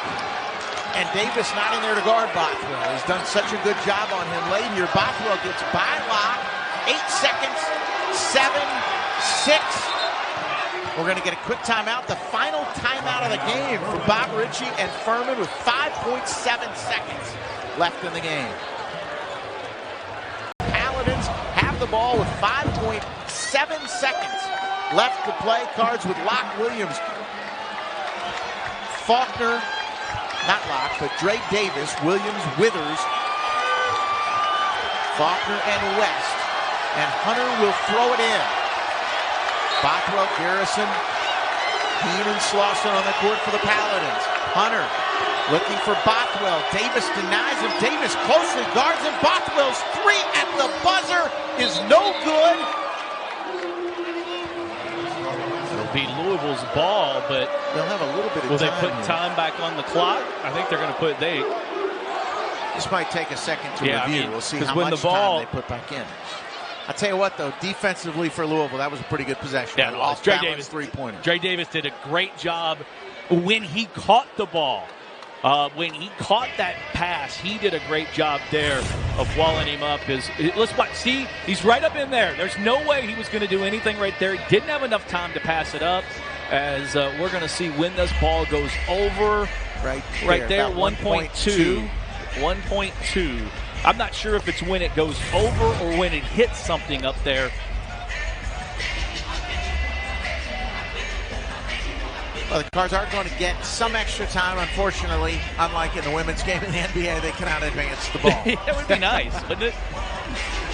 And Davis not in there to guard Bothwell. He's done such a good job on him late here. Bothwell gets by Locke. 8 seconds. 7, 6. We're going to get a quick timeout, the final timeout of the game for Bob Ritchie and Furman with 5.7 seconds left in the game. Paladins have the ball with 5.7 seconds left to play. Cards with Locke, Williams, Faulkner, not Locke, but Dre Davis, Williams, Withers, Faulkner, and West. And Hunter will throw it in. Bothwell, Garrison, Heen, and Slauson on the court for the Paladins. Hunter looking for Bothwell. Davis denies him. Davis closely guards him. Bothwell's three at the buzzer is no good. It'll be Louisville's ball, but they'll have a little bit of time. Will they put time back on the clock? I think they're going to put This might take a second to review. We'll see how much time they put back in. I'll tell you what, though, defensively for Louisville, that was a pretty good possession. Yeah, Dre Davis three-pointer. Dre Davis did a great job when he caught the ball. When he caught that pass, he did a great job there of walling him up. Let's watch. See, he's right up in there. There's no way he was going to do anything right there. He didn't have enough time to pass it up. As we're going to see when this ball goes over. Right there, 1.2. 1.2. I'm not sure if it's when it goes over or when it hits something up there. Well, the Cards are going to get some extra time, unfortunately. Unlike in the women's game in the NBA, they cannot advance the ball. That would be nice, wouldn't it?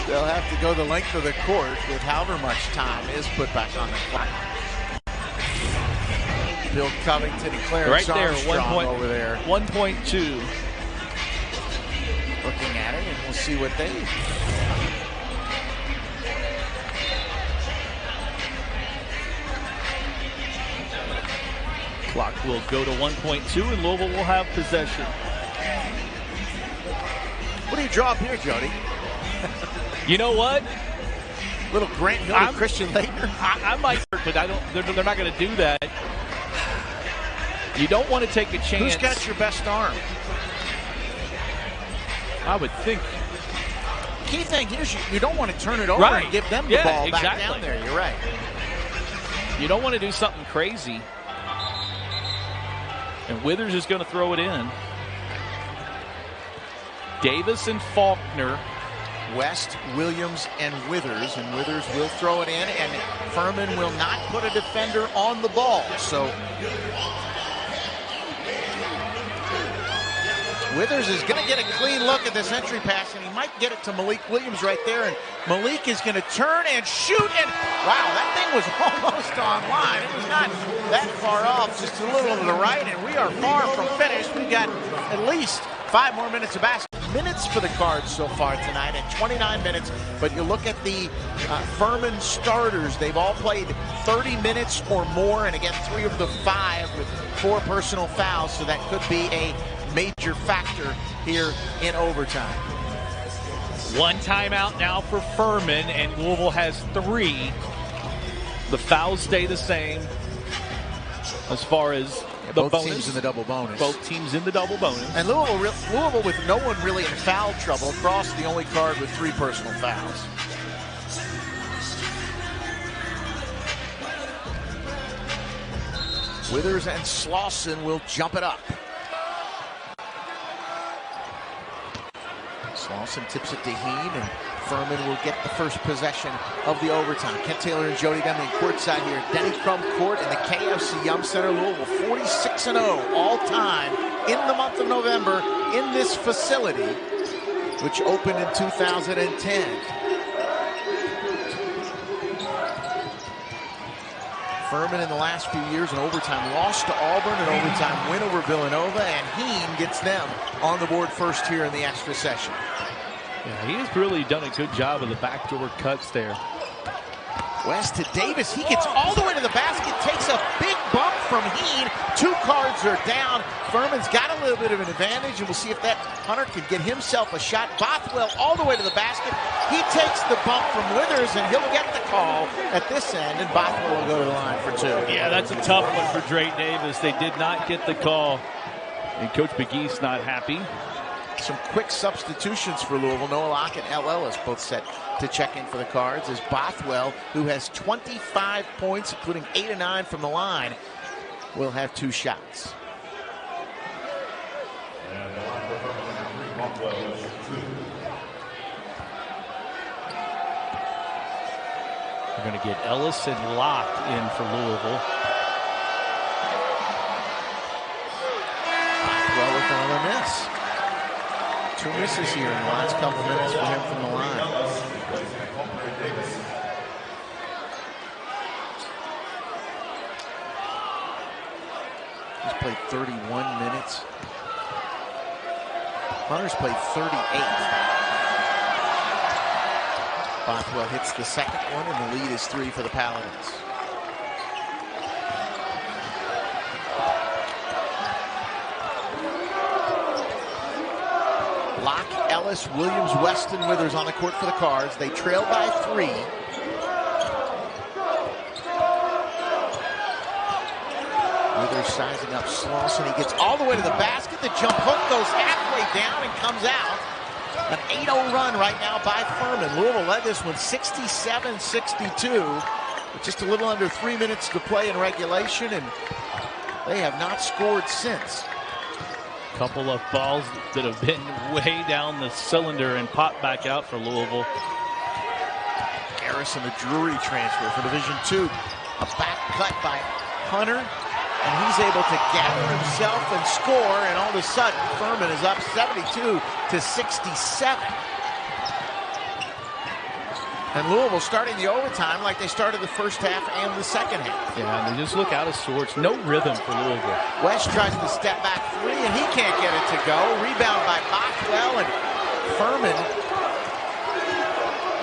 They'll have to go the length of the court with however much time is put back on the clock. Bill Covington and Clarence Armstrong over there. 1.2. Looking at it, and we'll see what they... Clock will go to 1.2, and Louisville will have possession. What do you draw up here, Jody? You know what? Little Grant Hill to Christian Laettner. I might, but I don't. They're not going to do that. You don't want to take a chance. Who's got your best arm? I would think. Key thing here is you don't want to turn it over and give them the ball back down there. You're right. You don't want to do something crazy. And Withers is going to throw it in. Davis and Faulkner. West, Williams, and Withers will throw it in, and Furman will not put a defender on the ball. So Withers is going to get a clean look at this entry pass, and he might get it to Malik Williams right there, and Malik is going to turn and shoot, and wow, that thing was almost on line. It was not that far off, just a little to the right, and we are far from finished. We've got at least 5 more minutes of basketball. Minutes for the Cards so far tonight at 29 minutes, but you look at the Furman starters, they've all played 30 minutes or more, and again 3 of the 5 with 4 personal fouls, so that could be a major factor here in overtime. 1 timeout now for Furman, and Louisville has 3. The fouls stay the same as far as the both teams in the double bonus. Both teams in the double bonus. And Louisville with no one really in foul trouble across the only card with 3 personal fouls. Withers and Slauson will jump it up. Slauson tips it to Heen, and Furman will get the first possession of the overtime. Kent Taylor and Jody Deming courtside here. Denny Crum Court in the KFC Yum Center. Louisville 46-0 all time in the month of November in this facility, which opened in 2010. Furman in the last few years in overtime lost to Auburn, an overtime win over Villanova, and Heen gets them on the board first here in the extra session. Yeah, he has really done a good job of the backdoor cuts there. West to Davis. He gets all the way to the basket, takes a big bump from Heen. 2 Cards are down. Furman's got a little bit of an advantage, and we'll see if that Hunter can get himself a shot. Bothwell all the way to the basket. He takes the bump from Withers, and he'll get the call at this end, and Bothwell will go to the line for 2. Yeah, that's a tough one for Dre Davis. They did not get the call, and Coach McGee's not happy. Some quick substitutions for Louisville. Noah Locke and L. Ellis both set to check in for the Cards, as Bothwell, who has 25 points, including 8 of 9 from the line, will have 2 shots. And the line for Bothwell is 2. We're going to get Ellis and Locke in for Louisville. Bothwell with another miss. 2 misses here in the last couple minutes for him from the line. He's played 31 minutes. Hunter's played 38. Bothwell hits the second one, and the lead is 3 for the Paladins. Locke, Ellis, Williams, Weston, Withers on the court for the Cards. They trail by 3. Withers sizing up Slauson. He gets all the way to the basket. The jump hook goes halfway down and comes out. An 8-0 run right now by Furman. Louisville led this one 67-62. With just a little under 3 minutes to play in regulation, and they have not scored since. Couple of balls that have been way down the cylinder and popped back out for Louisville. Garrison, the Drury transfer for Division II. A back cut by Hunter, and he's able to gather himself and score, and all of a sudden Furman is up 72-67. And Louisville starting the overtime like they started the first half and the second half. Yeah, they just look out of sorts. No rhythm for Louisville. West tries to step back 3, and he can't get it to go. Rebound by Bothwell, and Furman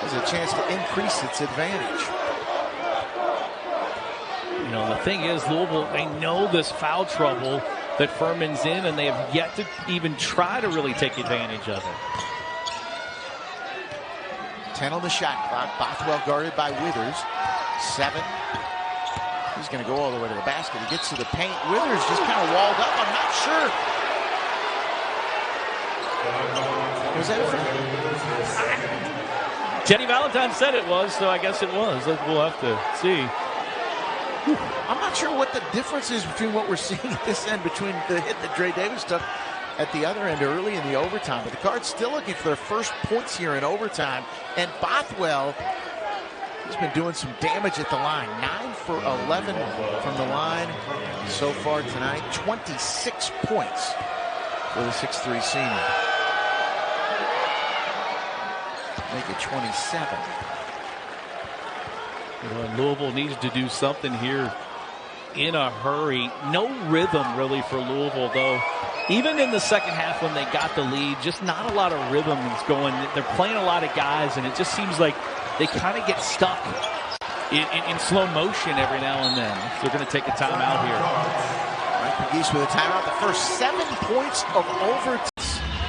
has a chance to increase its advantage. You know, the thing is, Louisville, they know this foul trouble that Furman's in, and they have yet to even try to really take advantage of it. 10 on the shot clock. Bothwell guarded by Withers. 7. He's going to go all the way to the basket. He gets to the paint. Withers just kind of walled up. I'm not sure. Was that it? Jenny Valentine said it was, so I guess it was. We'll have to see. I'm not sure what the difference is between what we're seeing at this end, between the hit that Dre Davis took at the other end early in the overtime. But the Cards still looking for their first points here in overtime. And Bothwell, he's been doing some damage at the line. 9 for 11 from the line so far tonight. 26 points for the 6'3" senior. Make it 27. You know, and Louisville needs to do something here in a hurry. No rhythm really for Louisville, though. Even in the second half when they got the lead, just not a lot of rhythm is going. They're playing a lot of guys, and it just seems like they kind of get stuck in slow motion every now and then. So they're going to take a timeout here. Mike McGeese with a timeout. The first 7 points of overtime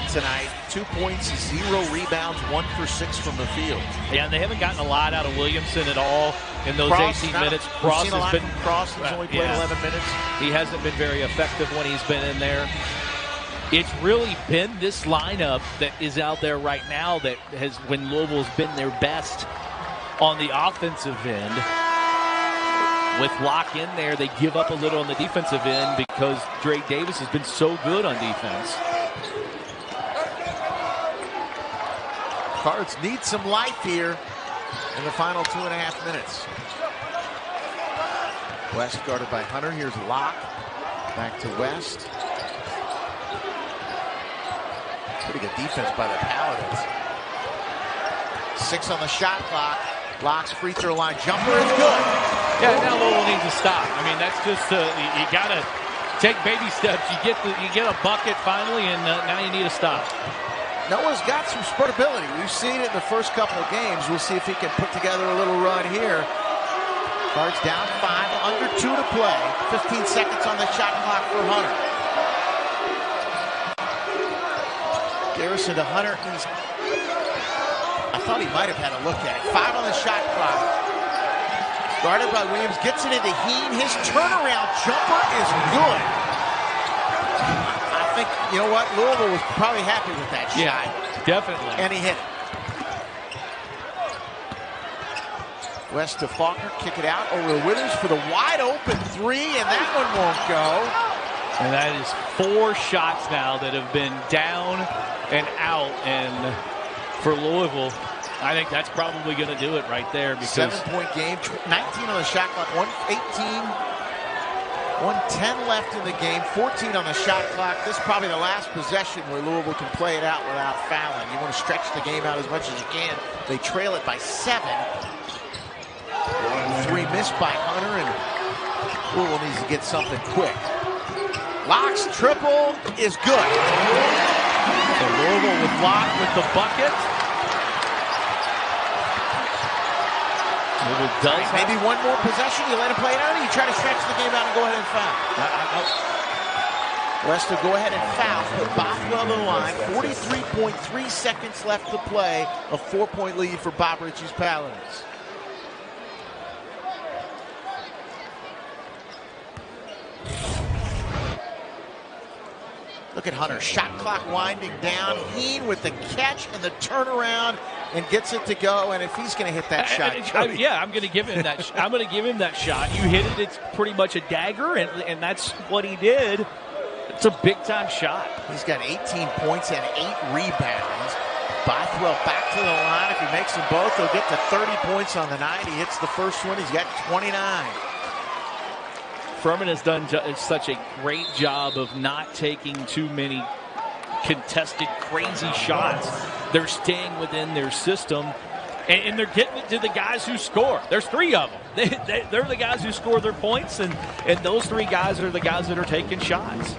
tonight. 2 points, 0 rebounds, 1 for 6 from the field. Yeah, and they haven't gotten a lot out of Williamson at all in those 18 minutes. Cross has been Cross has only played 11 minutes. He hasn't been very effective when he's been in there. It's really been this lineup that is out there right now that has, when Louisville's been their best on the offensive end. With Locke in there, they give up a little on the defensive end because Dre Davis has been so good on defense. Cards need some life here in the final 2.5 minutes. West guarded by Hunter. Here's Locke. Back to West. Pretty good defense by the Paladins. 6 on the shot clock. Locke's free throw line jumper is good. Yeah, now Louisville needs to stop. I mean, that's just you got to take baby steps. You get a bucket finally, and now you need to stop. Noah's got some spurtability. We've seen it in the first couple of games. We'll see if he can put together a little run here. Cards down 5, under 2 to play. 15 seconds on the shot clock for Hunter. Garrison to Hunter. I thought he might have had a look at it. 5 on the shot clock. Guarded by Williams. Gets it into Heen. His turnaround jumper is good. I think, you know what, Louisville was probably happy with that shot. Yeah, definitely. And he hit it. West to Faulkner, kick it out over to Withers for the wide open three, and that one won't go. And that is 4 shots now that have been down and out. And for Louisville, I think that's probably going to do it right there. Because 7-point game, 19 on the shot clock, 1:10 left in the game, 14 on the shot clock. This is probably the last possession where Louisville can play it out without fouling. You want to stretch the game out as much as you can. They trail it by 7. 3 missed by Hunter, and Louisville needs to get something quick. Locke's triple is good. So Louisville with Locke with the bucket. Maybe one more possession. You let him play it out, or you try to stretch the game out and go ahead and foul. West will go ahead and foul. Put Bothwell on the line. 43.3 seconds left to play. A 4-point lead for Bob Ritchie's Paladins. Look at Hunter. Shot clock winding down. Heen with the catch and the turnaround and gets it to go. And if he's going to hit that shot, I'm going to give him that. I'm going to give him that shot. You hit it. It's pretty much a dagger, and that's what he did. It's a big time shot. He's got 18 points and 8 rebounds. Bothwell back to the line. If he makes them both, he'll get to 30 points on the night. He hits the first one. He's got 29. Furman has done such a great job of not taking too many contested, crazy shots. They're staying within their system, and they're getting it to the guys who score. There's 3 of them. They're the guys who score their points, and those 3 guys are the guys that are taking shots.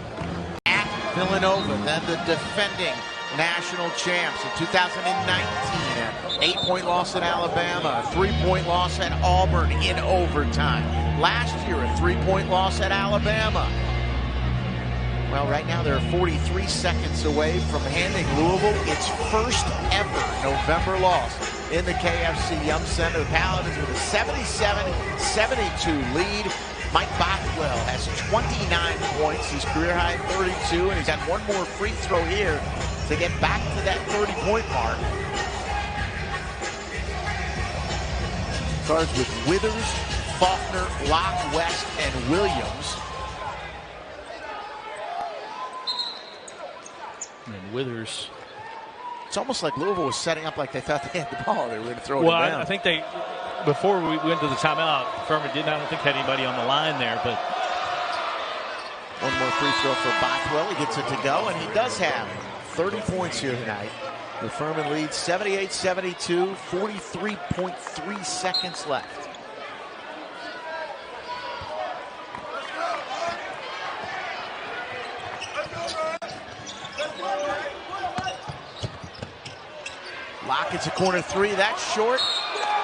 At Villanova, then the defending national champs in 2019. An 8-point loss at Alabama, a 3-point loss at Auburn in overtime. Last year, a 3-point loss at Alabama. Well, right now they're 43 seconds away from handing Louisville its first ever November loss in the KFC Yum Center. The Paladins with a 77-72 lead. Mike Bothwell has 29 points, his career high 32, and he's got one more free throw here to get back to that 30-point mark. Guards with Withers, Faulkner, Locke, West, and Williams. And Withers. It's almost like Louisville was setting up like they thought they had the ball. They were going to throw it down. Well, I think they, before we went to the timeout, Furman didn't, I don't think, had anybody on the line there. But one more free throw for Bothwell. He gets it to go, and he does have 30 points here tonight. The Furman leads 78-72, 43.3 seconds left. Locke gets a corner 3. That's short.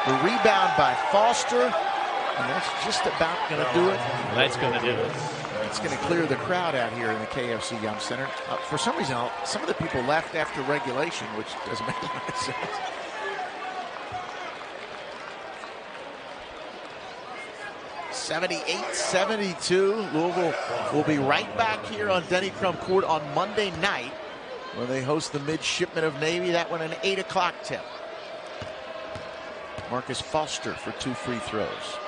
The rebound by Foster. And that's just about going to do it. That's going to do it. It's going to clear the crowd out here in the KFC Yum Center. For some reason, some of the people left after regulation, which doesn't make a lot of sense. (78-72). Louisville will be right back here on Denny Crum Court on Monday night when they host the Midshipmen of Navy. That one an 8 o'clock tip. Marcus Foster for 2 free throws.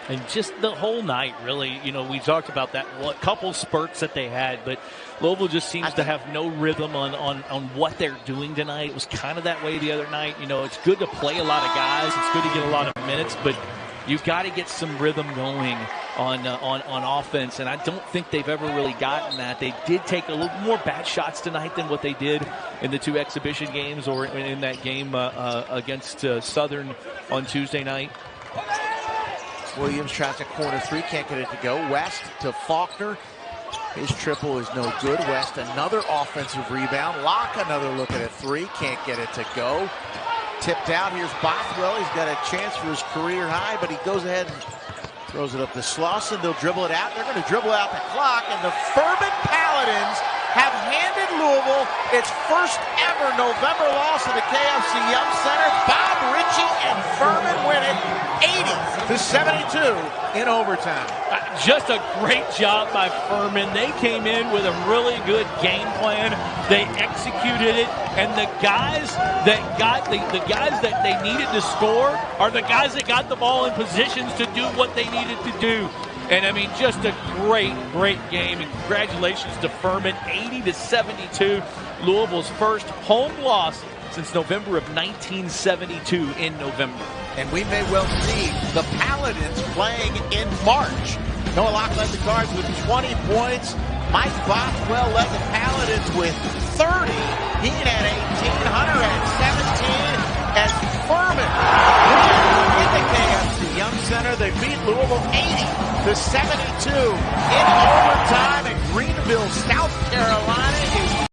And just the whole night, really, you know, we talked about that couple spurts that they had, but Louisville just seems to have no rhythm on what they're doing tonight. It was kind of that way the other night. You know, it's good to play a lot of guys. It's good to get a lot of minutes, but you've got to get some rhythm going on offense, and I don't think they've ever really gotten that. They did take a little more bad shots tonight than what they did in the 2 exhibition games or in that game against Southern on Tuesday night. Williams tries a corner 3, can't get it to go. West to Faulkner. His triple is no good. West another offensive rebound. Locke another look at a 3, can't get it to go. Tipped out. Here's Bothwell. He's got a chance for his career high, but he goes ahead and throws it up to Slauson. They'll dribble it out. They're going to dribble out the clock, and the Furman Paladins have handed Louisville its first ever November loss in the KFC Yum Center. Bob Ritchie and Furman win it 80-72 in overtime. Just a great job by Furman. They came in with a really good game plan. They executed it, and the guys that got the guys that they needed to score are the guys that got the ball in positions to do what they needed to do. And I mean, just a great game. And congratulations to Furman, 80-72, Louisville's first home loss since November of 1972 in November. And we may well see the Paladins playing in March. Noah Locke led the Cards with 20 points. Mike Bothwell led the Paladins with 30. Hean had 18. Hunter had 17. As Furman in the KFC Yum Center, they beat Louisville 80-72 in overtime in Greenville, South Carolina.